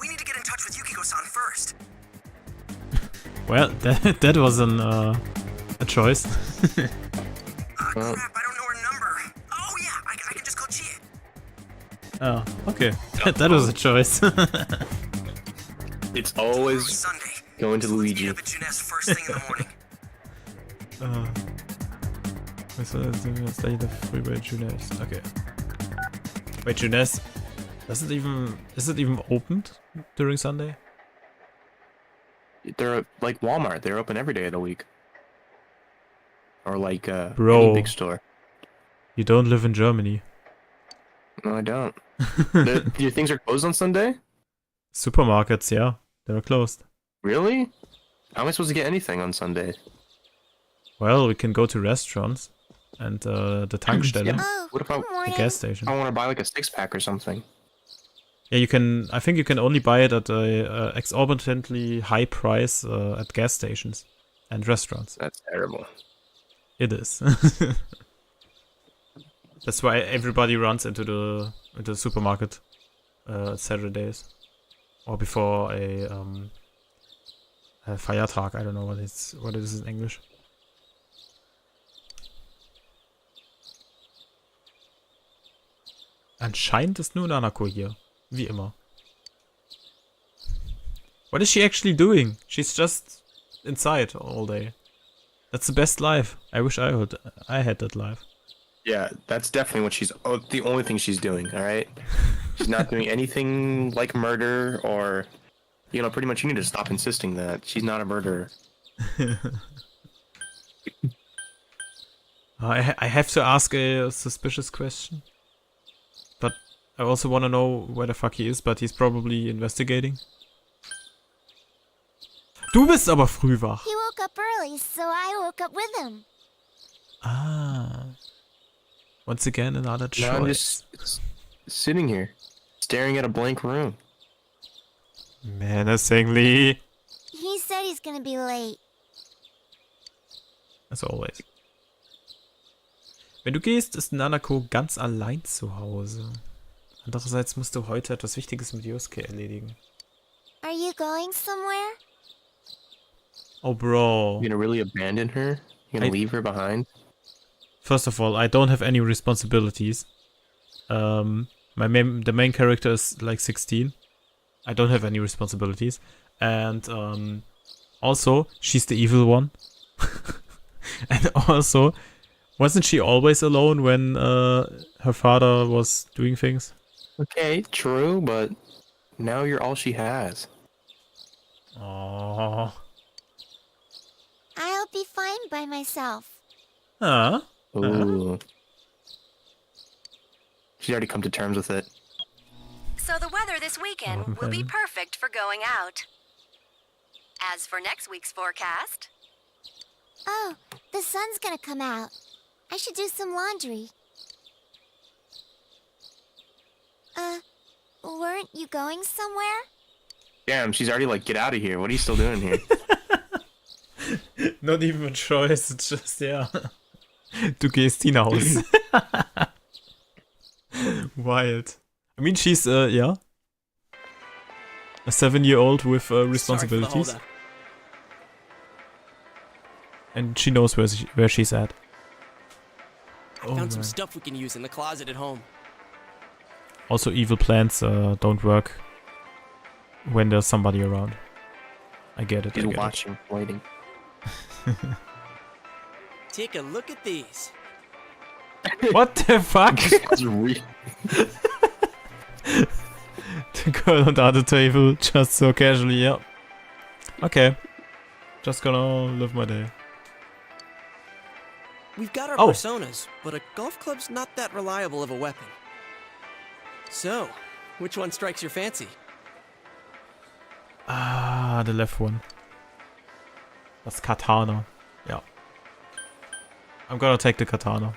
We need to get in touch with Yukiko-san first. Well, that was a choice. Crap, I don't know her number. Oh yeah, I can just call Chie. Oh, okay. That was a choice. It's always Sunday. going to Luigi. First thing in the morning. Stay the freeway Junes. Okay. Wait, Junes, is it even opened during Sunday? They're like Walmart. They're open every day of the week. Or like Bro, any big store. You don't live in Germany. No, I don't. Your things are closed on Sunday? Supermarkets, yeah, they're closed. Really? How am I supposed to get anything on Sunday? Well, we can go to restaurants and the Tankstelle. Yeah. What if the gas station? I want to buy like a 6-pack or something. Yeah, you can. I think you can only buy it at a exorbitantly high price at gas stations and restaurants. That's terrible. It is. That's why everybody runs into the supermarket Saturdays or before a Feiertag. I don't know what it is in English. Anscheinend ist nur Nanako hier. Wie immer. What is she actually doing? She's just inside all day. That's the best life. I wish I had that life. Yeah, that's definitely what she's. Oh, the only thing she's doing. All right, she's not doing anything like murder or, pretty much. You need to stop insisting that she's not a murderer. I have to ask a suspicious question, but I also want to know where the fuck he is. But he's probably investigating. Du bist aber früh wach. He woke up early, so I woke up with him. Ah. Once again, another choice. No, I'm just sitting here, staring at a blank room. Menacingly. He said he's gonna be late. As always. Wenn du gehst, ist Nanako ganz allein zu Hause. Andererseits musst du heute etwas Wichtiges mit Yosuke erledigen. Are you going somewhere? Oh, bro. You gonna really abandon her? You gonna leave her behind? First of all, I don't have any responsibilities. The main character is like 16. I don't have any responsibilities. And also, she's the evil one. And also, wasn't she always alone when her father was doing things? Okay, true, but now you're all she has. Oh. I'll be fine by myself. Huh? Ooh. She's already come to terms with it. So the weather this weekend will be perfect for going out. As for next week's forecast... Oh, the sun's gonna come out. I should do some laundry. Weren't you going somewhere? Damn, she's already like, get out of here. What are you still doing here? Not even a choice, it's just, yeah. Du gehst hinaus. Wild. I mean, she's, yeah. A 7-year-old with responsibilities. And she knows where she's at. I found some stuff we can use in the closet at home. Also, evil plans don't work when there's somebody around. I get it. He's watching, waiting. Take a look at these. What the fuck? The girl under the table, just so casually, yeah. Okay. Just gonna live my day. We've got our personas, but a golf club's not that reliable of a weapon. So, which one strikes your fancy? Ah, the left one. That's katana. Yeah. I'm gonna take the katana.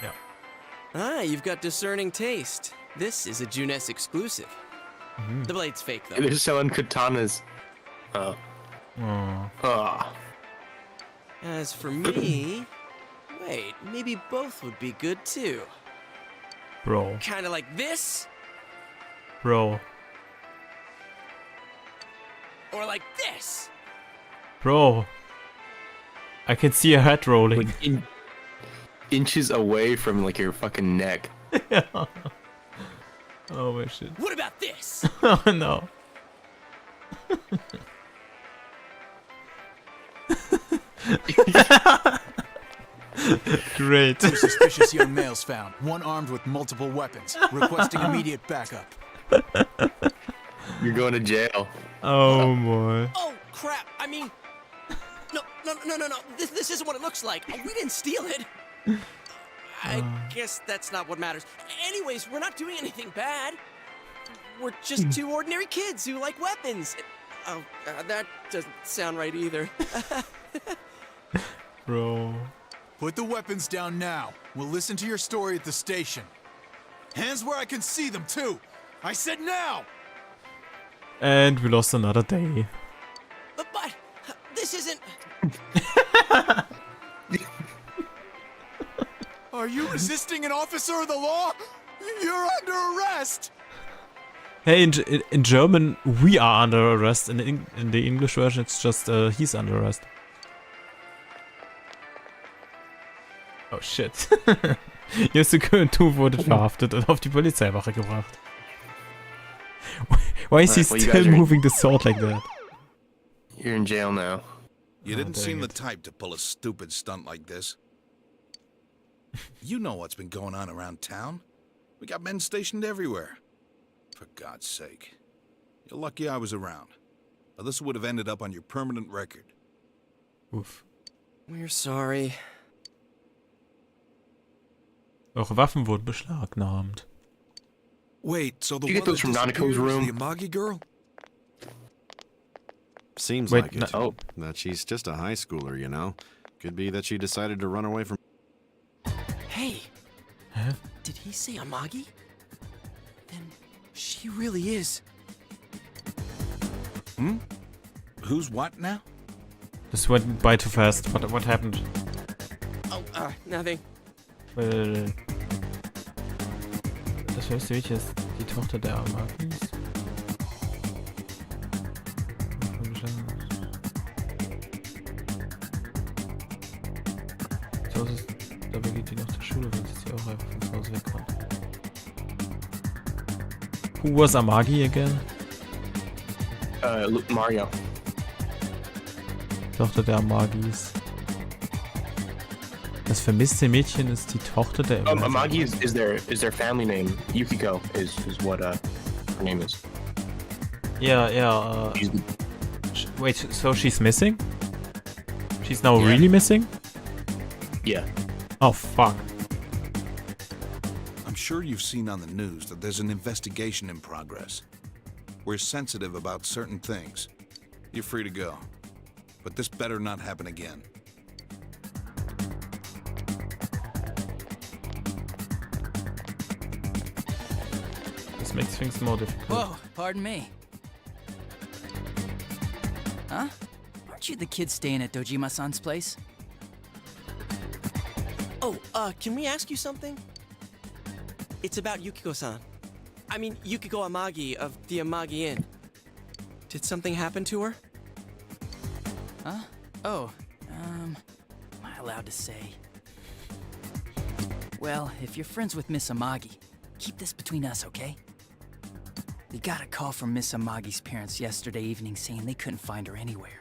Yeah. Ah, you've got discerning taste. This is a Junes exclusive. The blade's fake, though. They're selling katanas. As for me... Wait, maybe both would be good, too. Bro. Kinda like this? Bro. Or like this? Bro. I can see a head rolling. Like inches away from like your fucking neck. Oh my shit. What about this? Oh no. Great. Two suspicious young males found, one armed with multiple weapons, requesting immediate backup. You're going to jail. Oh boy. Oh crap! I mean, no. This isn't what it looks like. We didn't steal it. I guess that's not what matters. Anyways, we're not doing anything bad. We're just two ordinary kids who like weapons. Oh, that doesn't sound right either. Bro. Put the weapons down now. We'll listen to your story at the station. Hands where I can see them, too. I said now! And we lost another day. But this isn't... Are you resisting an officer of the law? You're under arrest! Hey, in German, we are under arrest. In the English version, it's just he's under arrest. Oh shit. Yosuke und Tu wurden verhaftet und auf die Polizeiwache gebracht. Why is he still moving the sword like that? You're in jail now. You didn't dang seem the it. type to pull a stupid stunt like this. You know what's been going on around town. We got men stationed everywhere. For God's sake. You're lucky I was around. Or this would have ended up on your permanent record. Uff. We're sorry. Eure Waffen wurden beschlagnahmt. Wait, so the Did you get one those that from Nanako's disappeared was room? the Amagi girl? Seems Wait, like it. Oh, That she's just a high schooler, you know? Could be that she decided to run away from... Hey, Hä? did he say Amagi? Then she really is. Hmm? Who's what now? Das went by too fast. What happened? Oh, nothing. Das höchste Mädchen ist die Tochter der Amagis. Dabei geht die noch zur Schule, weil sie auch einfach von zu Hause weg kann. Who was Amagi again? Mario. Tochter der Amagis. Das vermisste Mädchen ist die Tochter der Amagi is their family name. Yukiko is what her name is. Yeah. She's the- Wait, so she's missing? She's now Yeah. really missing? Yeah. Oh fuck. I'm sure you've seen on the news that there's an investigation in progress. We're sensitive about certain things. You're free to go. But this better not happen again. This makes things more difficult. Whoa, pardon me. Huh? Aren't you the kid staying at Dojima-san's place? Oh, can we ask you something? It's about Yukiko-san. I mean, Yukiko Amagi of the Amagi Inn. Did something happen to her? Huh? Oh, am I allowed to say? Well, if you're friends with Miss Amagi, keep this between us, okay? We got a call from Miss Amagi's parents yesterday evening saying they couldn't find her anywhere.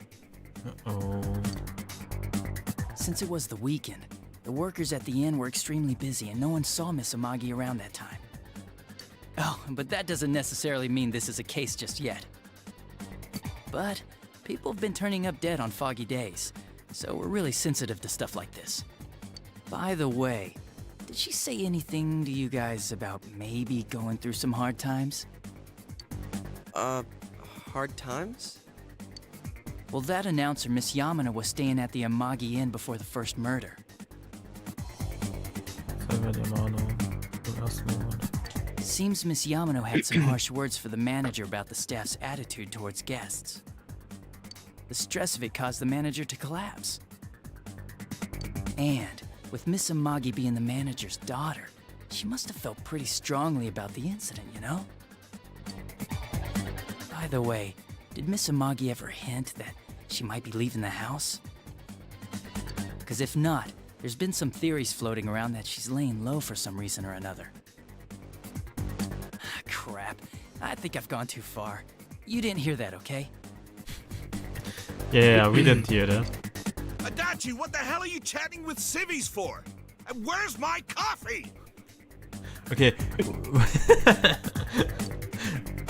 Oh. Since it was the weekend, the workers at the inn were extremely busy and no one saw Miss Amagi around that time. Oh, but that doesn't necessarily mean this is a case just yet. But people have been turning up dead on foggy days, so we're really sensitive to stuff like this. By the way, did she say anything to you guys about maybe going through some hard times? Hard times? Well, that announcer, Miss Yamana, was staying at the Amagi Inn before the first murder. Seems Miss Yamano had some harsh words for the manager about the staff's attitude towards guests. The stress of it caused the manager to collapse. And with Miss Amagi being the manager's daughter, she must have felt pretty strongly about the incident, you know? By the way, did Miss Amagi ever hint that she might be leaving the house? Because if not, there's been some theories floating around that she's laying low for some reason or another. Crap. I think I've gone too far. You didn't hear that, okay? Yeah, we didn't hear that. Adachi, what the hell are you chatting with civvies for? And where's my coffee? Okay.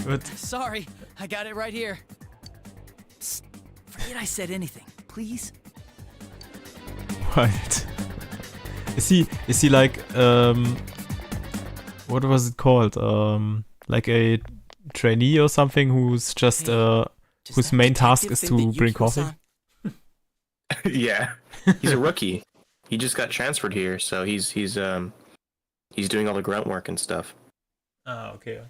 What? Sorry, I got it right here. Psst, forget I said anything, please. What? Is he like what was it called? Like a trainee or something who's just whose main task is to bring coffee? Yeah, he's a rookie. He just got transferred here, so he's doing all the grunt work and stuff. Ah, okay.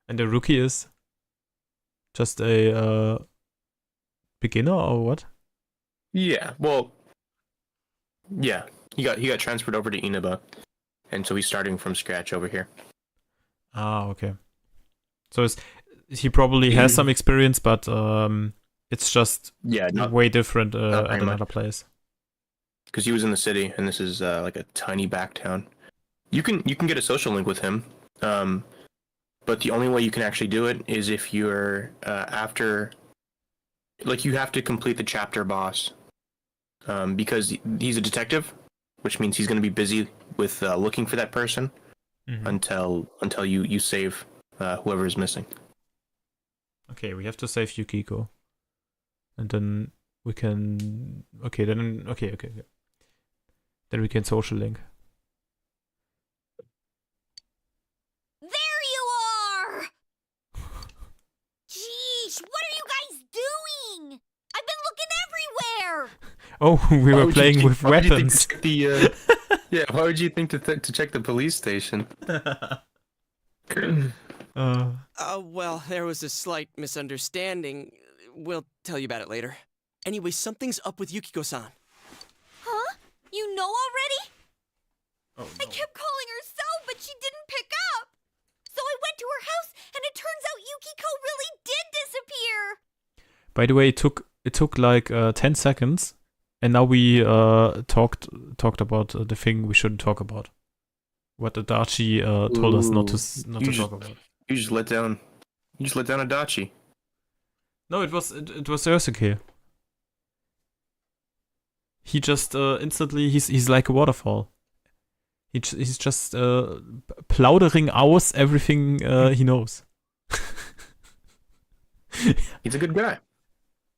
And the rookie is just a beginner or what? Yeah, well, yeah, he got transferred over to Inaba, and so he's starting from scratch over here. Ah, okay. So he probably has some experience, but it's just way different at another place. Because he was in the city, and this is like a tiny back town. You can get a social link with him, but the only way you can actually do it is if you're after Like, you have to complete the chapter boss. Because he's a detective, which means he's going to be busy with looking for that person until you save whoever is missing. Okay, we have to save Yukiko. And then we can... Okay. Then we can social link. There you are! Jeez, what are you guys doing? I've been looking everywhere! Oh, we were playing with weapons. Yeah, why would you think to check the police station? Well, there was a slight misunderstanding. We'll tell you about it later. Anyway, something's up with Yukiko-san. Huh? You know already? Oh, no. I kept calling her cell, but she didn't pick up. So I went to her house, and it turns out Yukiko really did disappear. By the way, it took like 10 seconds, and now we talked about the thing we shouldn't talk about. What Adachi told us not to talk about. You just let down Adachi. No, it was Ursuke. He just instantly he's like a waterfall. He's just plaudering aus everything he knows. He's a good guy.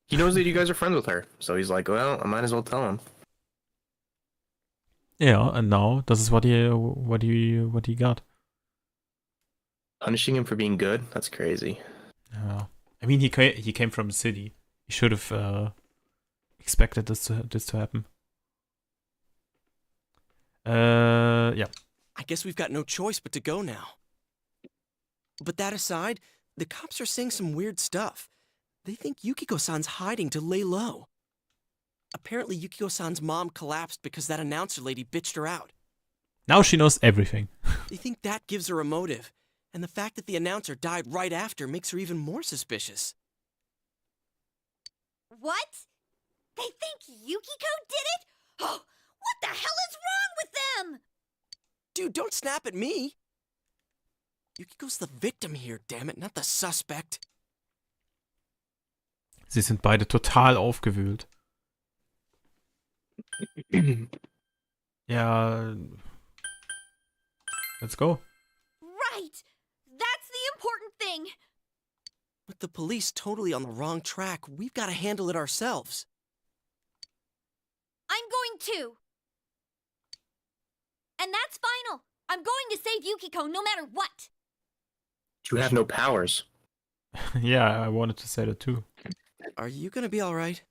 He knows that you guys are friends with her, so he's like, well, I might as well tell him. Yeah, and now this is what he got. Punishing him for being good? That's crazy. Yeah, I mean he came from the city. He should have expected this to happen. Yeah. I guess we've got no choice but to go now. But that aside, the cops are saying some weird stuff. They think Yukiko-san's hiding to lay low. Apparently, Yukiko-san's mom collapsed because that announcer lady bitched her out. Now she knows everything. They think that gives her a motive, and the fact that the announcer died right after makes her even more suspicious. What? They think Yukiko did it? Oh, what the hell is wrong with them? Dude, don't snap at me. Yukiko's the victim here, damn it, not the suspect. Sie sind beide total aufgewühlt. Ja. Let's go. Right! That's the important thing! With the police totally on the wrong track, we've got to handle it ourselves. I'm going too. And that's final. I'm going to save Yukiko no matter what. You have no powers. Yeah, I wanted to say that too. Are you gonna be alright?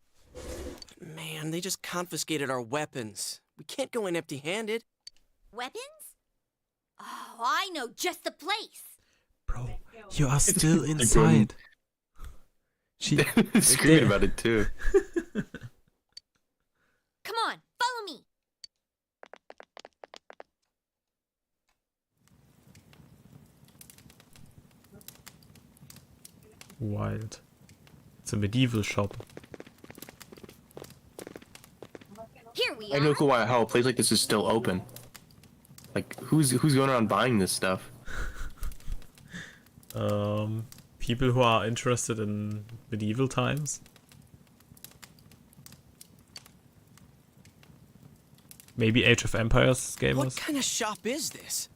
Man, they just confiscated our weapons. We can't go in empty-handed. Weapons? Oh, I know just the place. Bro, you are still inside. She screaming about it too. Come on, follow me. Wild. It's a medieval shop. Here we I have no clue how a place like this is still open. Like, who's going around buying this stuff? People who are interested in medieval times. Maybe Age of Empires gamers. What kind of shop is this?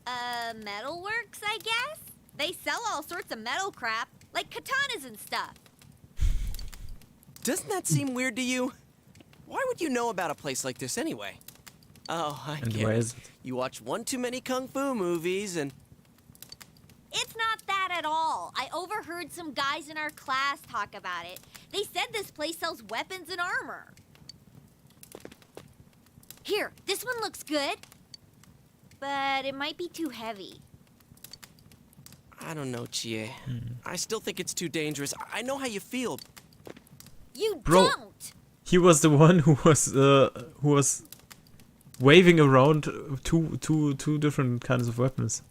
Metalworks, I guess? They sell all sorts of metal crap, like katanas and stuff. Doesn't that seem weird to you? Why would you know about a place like this anyway? Oh, I And get where it. is it? You watch one too many kung fu movies and... It's not that at all. I overheard some guys in our class talk about it. They said this place sells weapons and armor. Here, this one looks good. But it might be too heavy. I don't know, Chie. I still think it's too dangerous. I know how you feel. You Bro, don't! he was the one who was waving around two different kinds of weapons.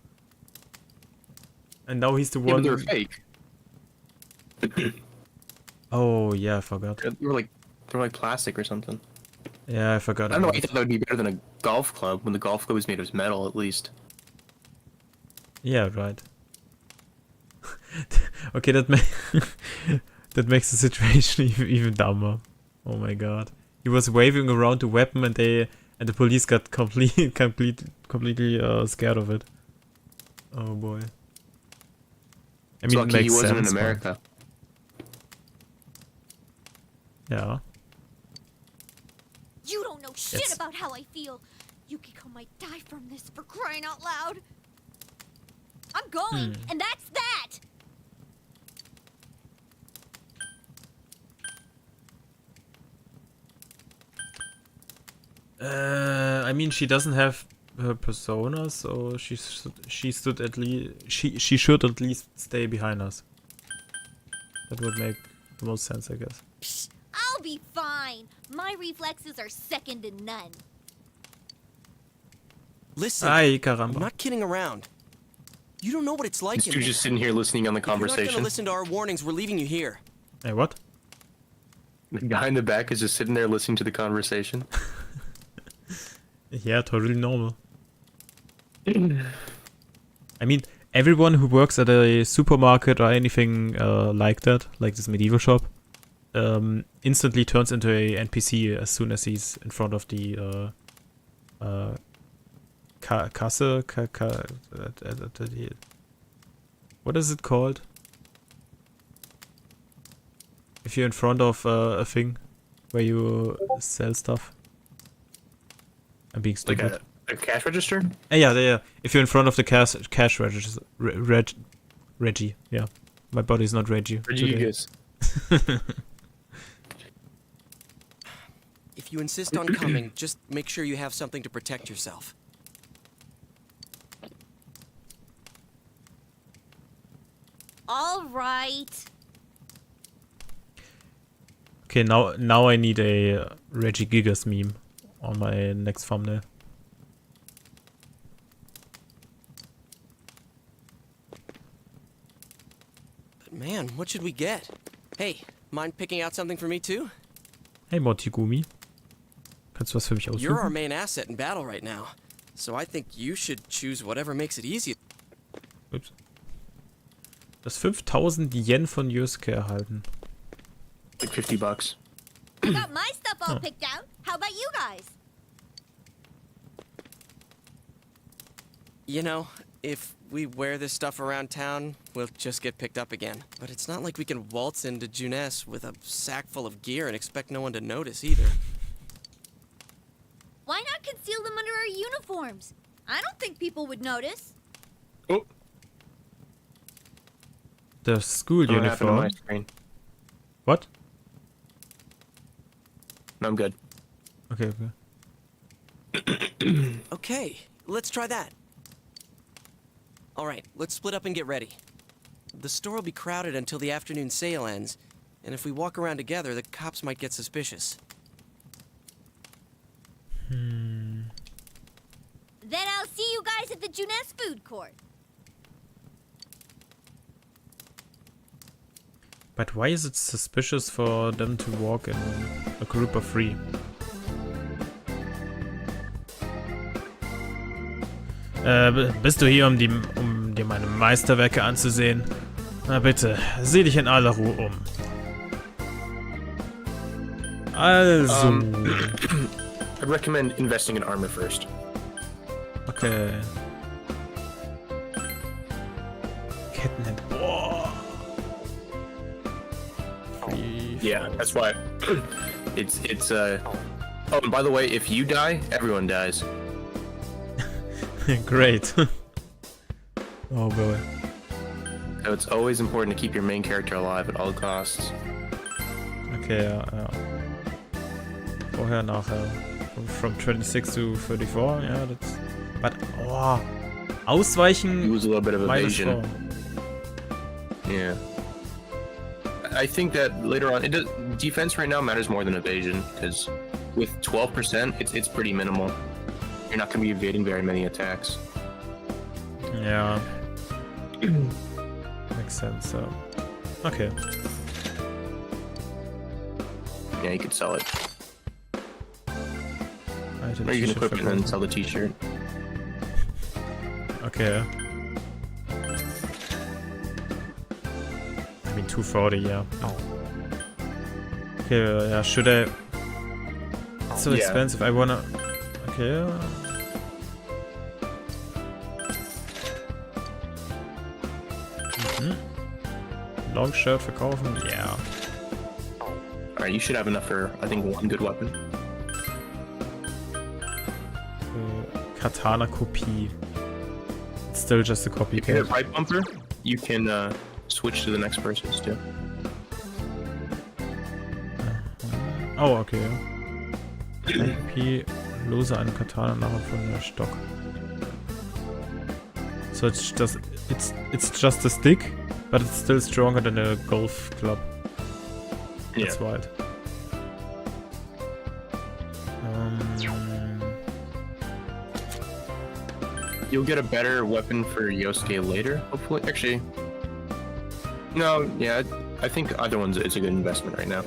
And now he's the Yeah, one. but they're fake. Oh yeah, I forgot. They're like plastic or something. Yeah, I forgot. I don't know. about I it. thought that would be better than a golf club when the golf club is made of metal, at least. Yeah, right. Okay, That makes the situation even dumber. Oh my god. He was waving around the weapon and the police got completely scared of it. Oh boy. I mean, it lucky makes he wasn't sense, in America. Yeah. You don't know shit about how I feel. Yukiko might die from this, for crying out loud. I'm going, and that's that. I mean, she doesn't have her persona, so she should at least stay behind us. That would make the most sense, I guess. Psh, I'll be fine. My reflexes are second to none. Listen, Ay, caramba. I'm not kidding around. You don't know what it's like. This dude's just sitting here listening on the If you're not conversation. gonna listen to our warnings, we're leaving you here. Hey, what? The guy in the back is just sitting there listening to the conversation. Yeah, totally normal. I mean, everyone who works at a supermarket or anything like that, like this medieval shop, instantly turns into a NPC as soon as he's in front of the Kasse. What is it called? If you're in front of a thing where you sell stuff. I'm being stupid. Like a cash register? Yeah. If you're in front of the cash register, Reggie. Yeah, my body's not Reggie. Rodriguez. If you insist on coming, just make sure you have something to protect yourself. All right. Okay, now I need a Reggie Gigas meme on my next thumbnail. But man, what should we get? Hey, mind picking out something for me too? Hey Monty Goomy. Kannst du was für mich You're our aussuchen? main asset in battle right now, so I think you should choose whatever makes it easier. Ups. Das 5000 Yen von Yusuke erhalten. Like $50. I got my stuff all picked out. How about you guys? You know, if we wear this stuff around town, we'll just get picked up again. But it's not like we can waltz into Junes with a sack full of gear and expect no one to notice either. Why not conceal them under our uniforms? I don't think people would notice. Oh. The school What happened to my uniform. screen? What? No, I'm good. Okay. Okay, let's try that. All right, let's split up and get ready. The store will be crowded until the afternoon sale ends, and if we walk around together, the cops might get suspicious. Then I'll see you guys at the Junes food court. But why is it suspicious for them to walk in a group of 3? Bist du hier, um dir meine Meisterwerke anzusehen? Na bitte, sieh dich in aller Ruhe um. Also. I'd recommend investing in armor first. Okay. Kettenhemd. Boah. Yeah, that's why. It's Oh, and by the way, if you die, everyone dies. Great. Oh boy. So it's always important to keep your main character alive at all costs. Okay, ja. Vorher, nachher. From 26 to 34, yeah, that's... But, oh. Ausweichen... Lose a little bit of meine evasion. Frau. Yeah. I think that later on, defense right now matters more than evasion, because with 12%, it's pretty minimal. You're not going to be evading very many attacks. Yeah. Makes sense, so... Okay. Yeah, you could sell it. Item Or you can t-shirt equip it and then verkaufen. sell the t-shirt. Okay. I mean, 240, yeah. Okay, yeah, should I... It's so expensive, I wanna... Okay. Long shirt verkaufen? Yeah. Alright, you should have enough for, I think, one good weapon. Katana Kopie. It's still just a copy. If you hit right bumper, you can switch to the next person's too. Oh, okay. Kopie, lose einen Katana nachher von der Stock. So it's just a stick, but it's still stronger than a golf club. That's wild. You'll get a better weapon for Yosuke later, hopefully. Actually, no, yeah, I think either one's it's a good investment right now.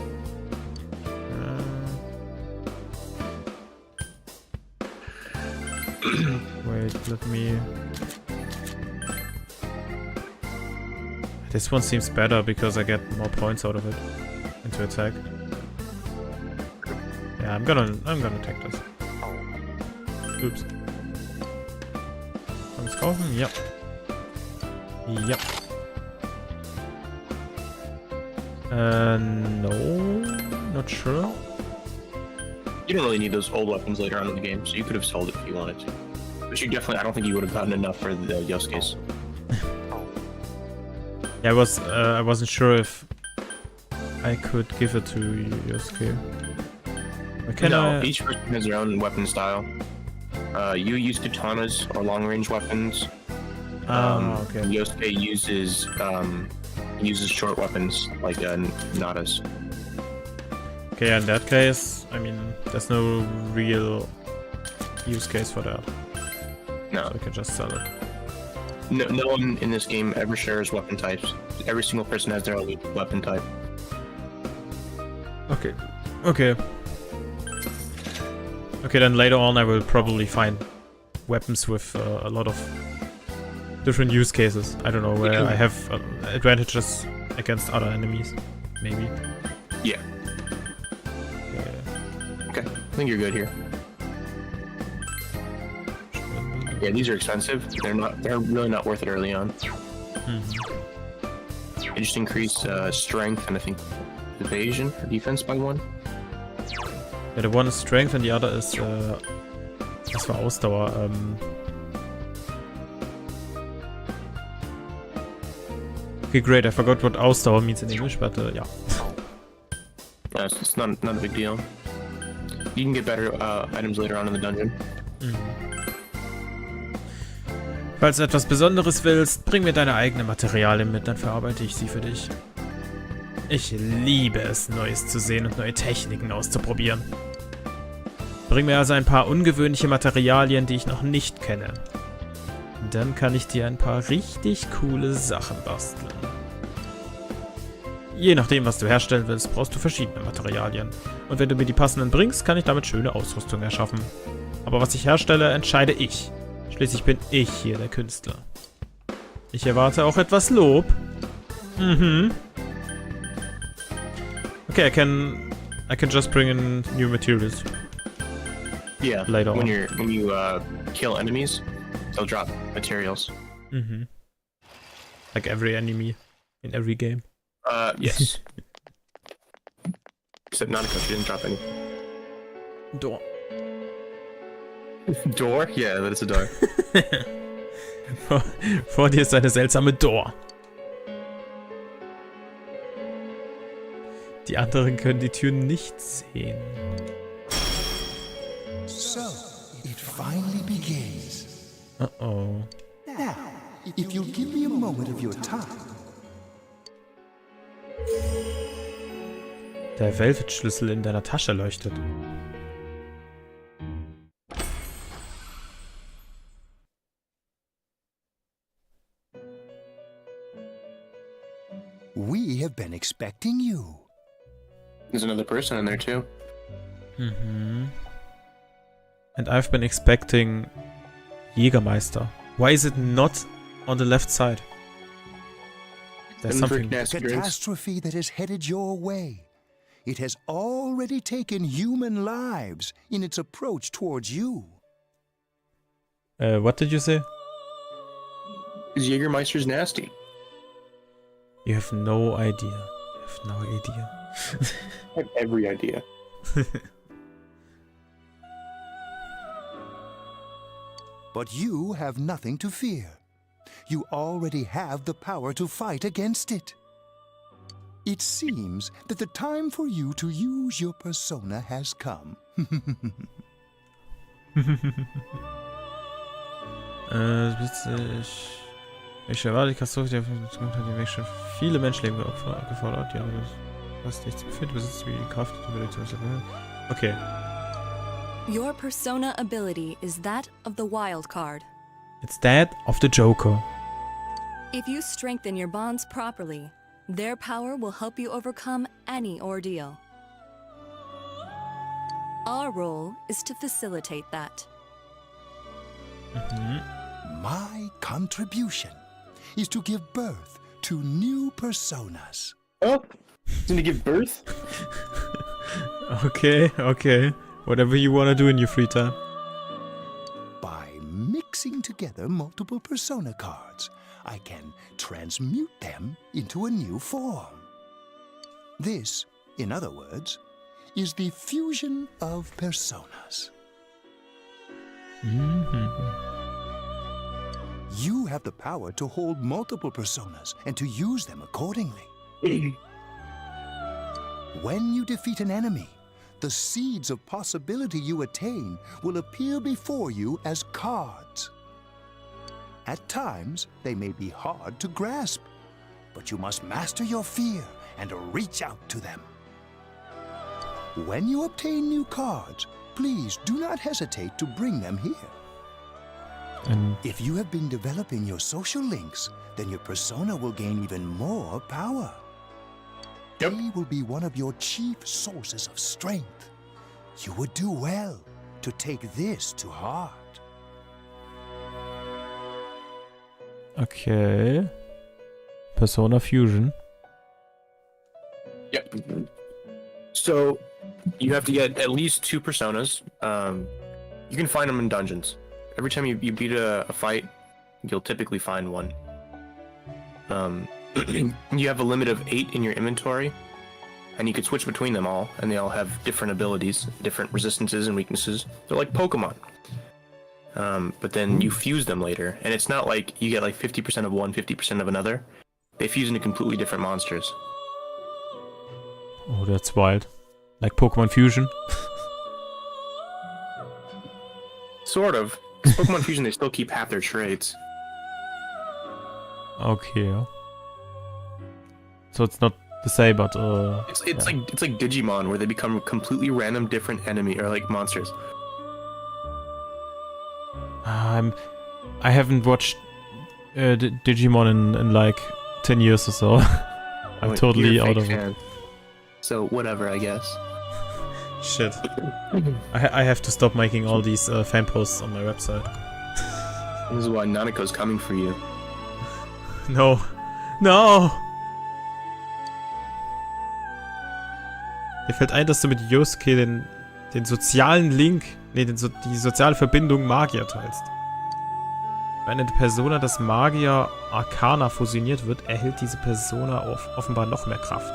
Wait, let me... This one seems better because I get more points out of it into attack. Yeah, I'm gonna take this. Oops. Kann's kaufen? Yep. Yep. No, not sure. You don't really need those old weapons later on in the game, so you could have sold it if you wanted to. But you definitely, I don't think you would have gotten enough for the Yosuke's. Yeah, I wasn't sure if I could give it to Yosuke. Each person has their own weapon style. You use katanas or long-range weapons. Okay. Yosuke uses short weapons like nadas. Okay, in that case, I mean, there's no real use case for that. No. So I can just sell it. No one in this game ever shares weapon types. Every single person has their own weapon type. Okay. Okay. Okay, then later on I will probably find weapons with a lot of different use cases. I don't know, where I have advantages against other enemies, maybe. Yeah. Okay, I think you're good here. Yeah, these are expensive. They're really not worth it early on. They just increase strength and I think evasion or defense by 1. Yeah, the one is strength and the other is was war Ausdauer? Okay, great. I forgot what Ausdauer means in English, but yeah. It's not a big deal. You can get better items later on in the dungeon. Falls du etwas Besonderes willst, bring mir deine eigenen Materialien mit, dann verarbeite ich sie für dich. Ich liebe es, Neues zu sehen und neue Techniken auszuprobieren. Bring mir also ein paar ungewöhnliche Materialien, die ich noch nicht kenne. Dann kann ich dir ein paar richtig coole Sachen basteln. Je nachdem, was du herstellen willst, brauchst du verschiedene Materialien. Und wenn du mir die passenden bringst, kann ich damit schöne Ausrüstung erschaffen. Aber was ich herstelle, entscheide ich. Schließlich bin ich hier der Künstler. Ich erwarte auch etwas Lob. Okay, I can just bring in new materials. Yeah, later when on. you kill enemies, they'll drop materials. Like every enemy in every game. Yes. Except Nanako, she didn't drop any. Door. Door? Yeah, that is a door. Vor dir ist eine seltsame Door. Die anderen können die Türen nicht sehen. So, it finally begins. Uh-oh. Now, if you'll give me a moment of your time. Der Velvet-Schlüssel in deiner Tasche leuchtet. We have been expecting you. There's another person in there too. And I've been expecting Jägermeister. Why is it not on the left side? There's something. The catastrophe that is headed your way. It has already taken human lives in its approach towards you. What did you say? Because Jägermeister's nasty. You have no idea. You have no idea. I have every idea. But you have nothing to fear. You already have the power to fight against it. It seems that the time for you to use your persona has come. Witzig. Ich erwarte, die Katastrophe, die weg schon viele Menschenleben gefordert. Ja, was nichts befindet, besitzt wie die Kraft. Okay. Your persona ability is that of the wild card. It's that of the Joker. If you strengthen your bonds properly, their power will help you overcome any ordeal. Our role is to facilitate that. My contribution is to give birth to new personas. Oh, gonna give birth? Okay. Whatever you want to do in your free time. By mixing together multiple persona cards, I can transmute them into a new form. This, in other words, is the fusion of personas. You have the power to hold multiple personas and to use them accordingly. When you defeat an enemy, the seeds of possibility you attain will appear before you as cards. At times, they may be hard to grasp, but you must master your fear and reach out to them. When you obtain new cards, please do not hesitate to bring them here. If you have been developing your social links, then your persona will gain even more power. They will be one of your chief sources of strength. You would do well to take this to heart. Okay. Persona Fusion. Yep. So, you have to get at least 2 personas. You can find them in dungeons. Every time you beat a fight, you'll typically find one. You have a limit of 8 in your inventory, and you can switch between them all, and they all have different abilities, different resistances and weaknesses. They're like Pokemon. But then you fuse them later, and it's not like you get like 50% of one, 50% of another. They fuse into completely different monsters. Oh, that's wild. Like Pokemon Fusion. Sort of. 'Cause Pokemon Fusion, they still keep half their traits. Okay. So it's not the same, but It's like Digimon, where they become completely random, different enemy or like monsters. I haven't watched Digimon in like 10 years or so. I'm totally out of it. So whatever, I guess. Shit. I have to stop making all these fan posts on my website. This is why Nanako's coming for you. No. No! Mir fällt ein, dass du mit Yosuke den sozialen Link, die soziale Verbindung Magier teilst. Wenn eine Persona des Magier Arcana fusioniert wird, erhält diese Persona offenbar noch mehr Kraft.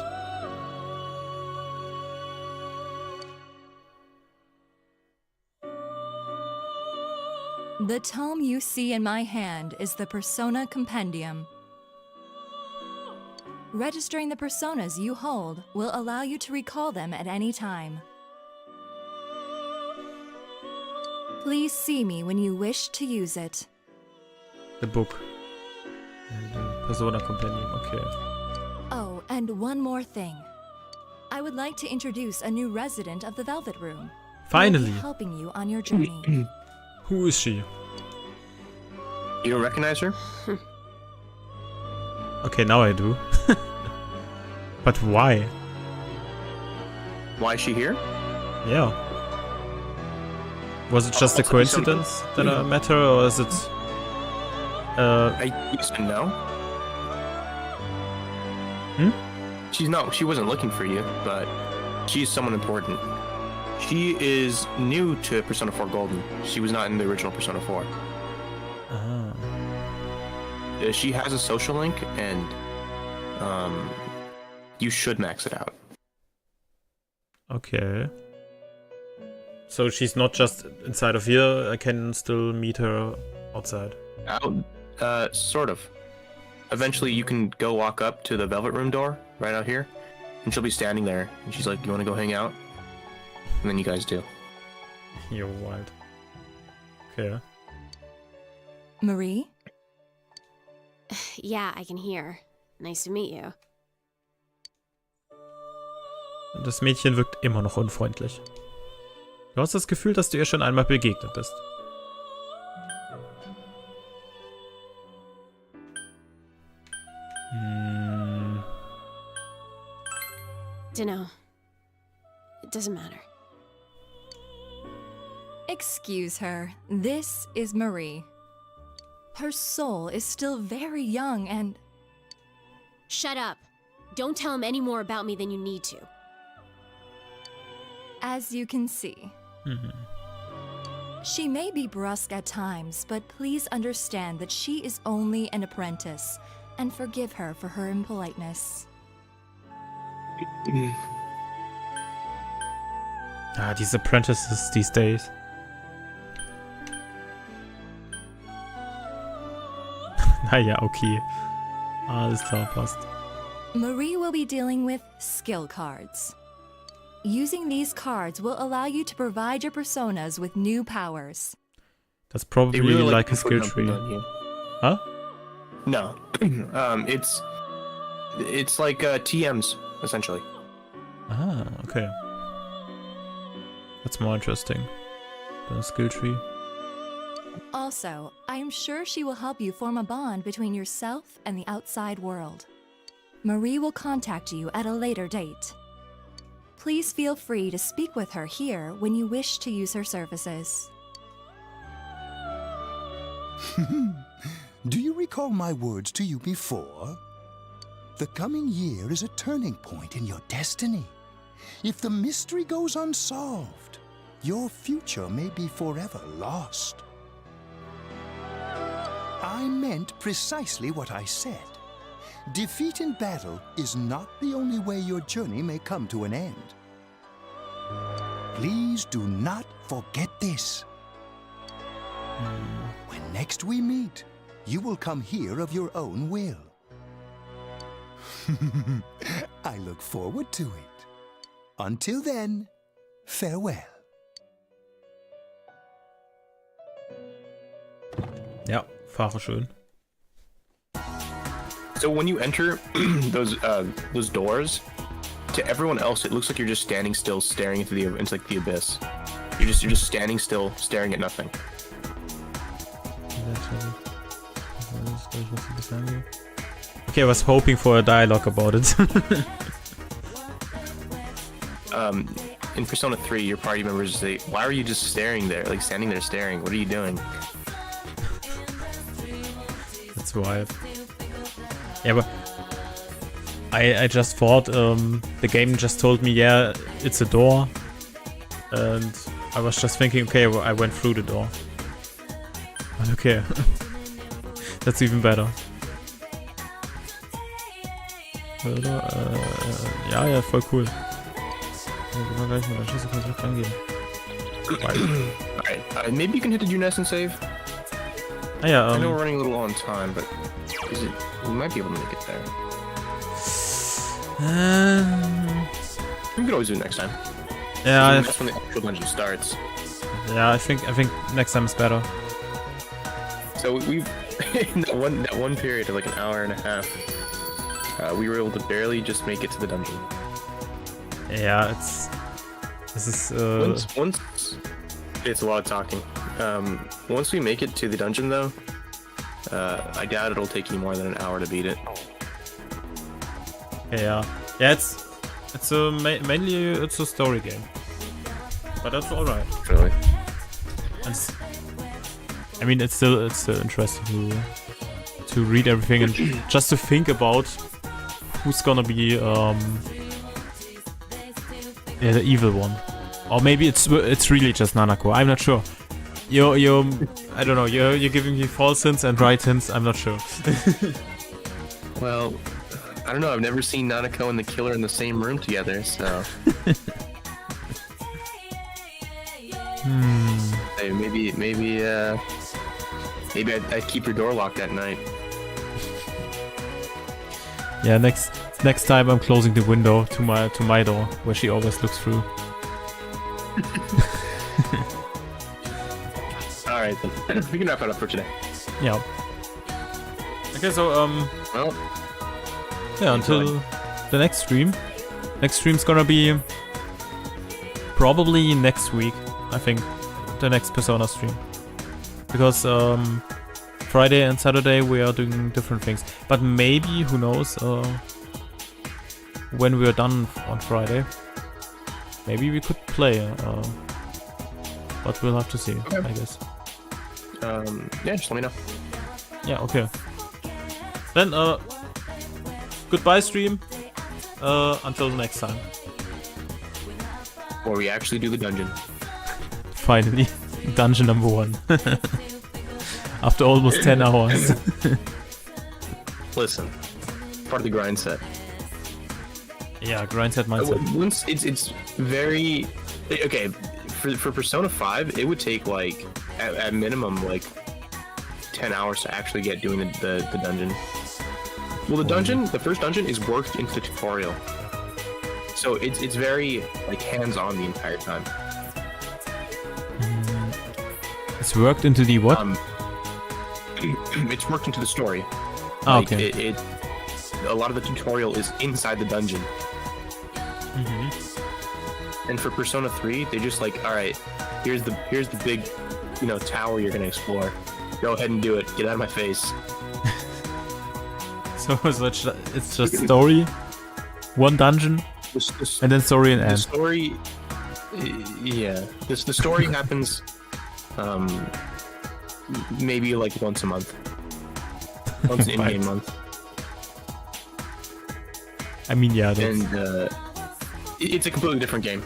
The tome you see in my hand is the Persona Compendium. Registering the personas you hold will allow you to recall them at any time. Please see me when you wish to use it. The book. And the Persona Compendium, okay. Oh, and one more thing. I would like to introduce a new resident of the Velvet Room. Finally! Who will be helping you on your journey. Who is she? You don't recognize her? Okay, now I do. But why? Why is she here? Yeah. Was it just a coincidence that I met her, or is it... I used to know. She wasn't looking for you, but She's someone important. She is new to Persona 4 Golden. She was not in the original Persona 4. She has a social link, and you should max it out. Okay. So she's not just inside of here, I can still meet her outside. Out, sort of. Eventually you can go walk up to the Velvet Room door, right out here, and she'll be standing there, and she's like, you want to go hang out? And then you guys do. You're wild. Okay. Marie? Yeah, I can hear. Nice to meet you. Das Mädchen wirkt immer noch unfreundlich. Du hast das Gefühl, dass du ihr schon einmal begegnet bist. Dunno. It doesn't matter. Excuse her. This is Marie. Her soul is still very young and... Shut up. Don't tell him any more about me than you need to. As you can see. She may be brusque at times, but please understand that she is only an apprentice, and forgive her for her impoliteness. These apprentices these days. Naja, okay. Alles klar, passt. Marie will be dealing with skill cards. Using these cards will allow you to provide your personas with new powers. That's probably really like a skill tree. Huh? No. It's like TMs, essentially. Ah, okay. That's more interesting than a skill tree. Also, I am sure she will help you form a bond between yourself and the outside world. Marie will contact you at a later date. Please feel free to speak with her here when you wish to use her services. Do you recall my words to you before? The coming year is a turning point in your destiny. If the mystery goes unsolved, your future may be forever lost. I meant precisely what I said. Defeat in battle is not the only way your journey may come to an end. Please do not forget this. When next we meet, you will come here of your own will. I look forward to it. Until then, farewell. Ja, fahre schön. So when you enter those doors, to everyone else, it looks like you're just standing still, staring into the abyss. You're just standing still, staring at nothing. Okay, I was hoping for a dialogue about it. In Persona 3, your party members say, "Why are you just staring there? Like standing there staring? What are you doing?" That's wild. Yeah, but I just thought the game just told me, yeah, it's a door, and I was just thinking, okay, well, I went through the door. But okay, that's even better. Ja, voll cool. Gehen wir gleich mit der Schüssel direkt rangehen. Alright, maybe you can hit the Junes and save. Ah, yeah, I know we're running a little on time, but we might be able to make it there. We could always do it next time. Yeah, that's when the actual dungeon starts. Yeah, I think next time is better. So we've in that one period of like an hour and a half, we were able to barely just make it to the dungeon. Yeah, this is once it's a lot of talking. Once we make it to the dungeon, though, I doubt it'll take you more than an hour to beat it. Yeah, mainly it's a story game, but that's all right. Really? I mean, it's still interesting to read everything and just to think about who's gonna be Yeah, the evil one. Or maybe it's really just Nanako. I'm not sure. You're I don't know. You're giving me false hints and right hints. I'm not sure. Well, I don't know. I've never seen Nanako and the killer in the same room together, so. Hey, maybe I'd keep your door locked at night. Yeah, next time I'm closing the window to my door, where she always looks through. Alright then. We can wrap it up for today. Yeah. Okay, so well, yeah, until the next stream. Next stream's gonna be probably next week, I think. The next Persona stream. Because Friday and Saturday we are doing different things. But maybe, who knows, when we are done on Friday, maybe we could play. But we'll have to see, okay. I guess. Yeah, just let me know. Yeah, okay. Then, goodbye stream. Until the next time. Or we actually do the dungeon. Finally, dungeon number 1. After almost 10 hours. Listen, part of the grind set. Yeah, grind set mindset. Once it's very okay. For Persona 5, it would take like at minimum like 10 hours to actually get doing the dungeon. Well, the first dungeon is worked into the tutorial, so it's very like hands-on the entire time. It's worked into the what? It's worked into the story. Oh, like, okay. A lot of the tutorial is inside the dungeon. And for Persona 3, they're just like, all right, here's the big, tower you're gonna explore. Go ahead and do it. Get out of my face. So it's just story, one dungeon, and then story and end. The story, yeah. The story happens, maybe like once a month. Once in game month. I mean, yeah. That's... And it's a completely different game.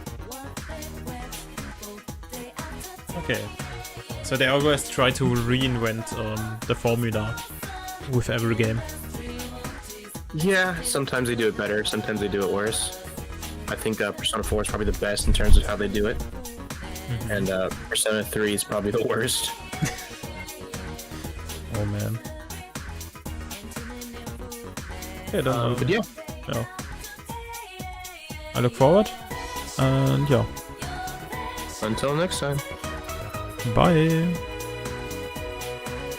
Okay. So they always try to reinvent the formula with every game. Yeah, sometimes they do it better, sometimes they do it worse. I think Persona 4 is probably the best in terms of how they do it. And Persona 3 is probably the worst. Oh man. Yeah, but yeah. I look forward, and yeah. Until next time. Bye.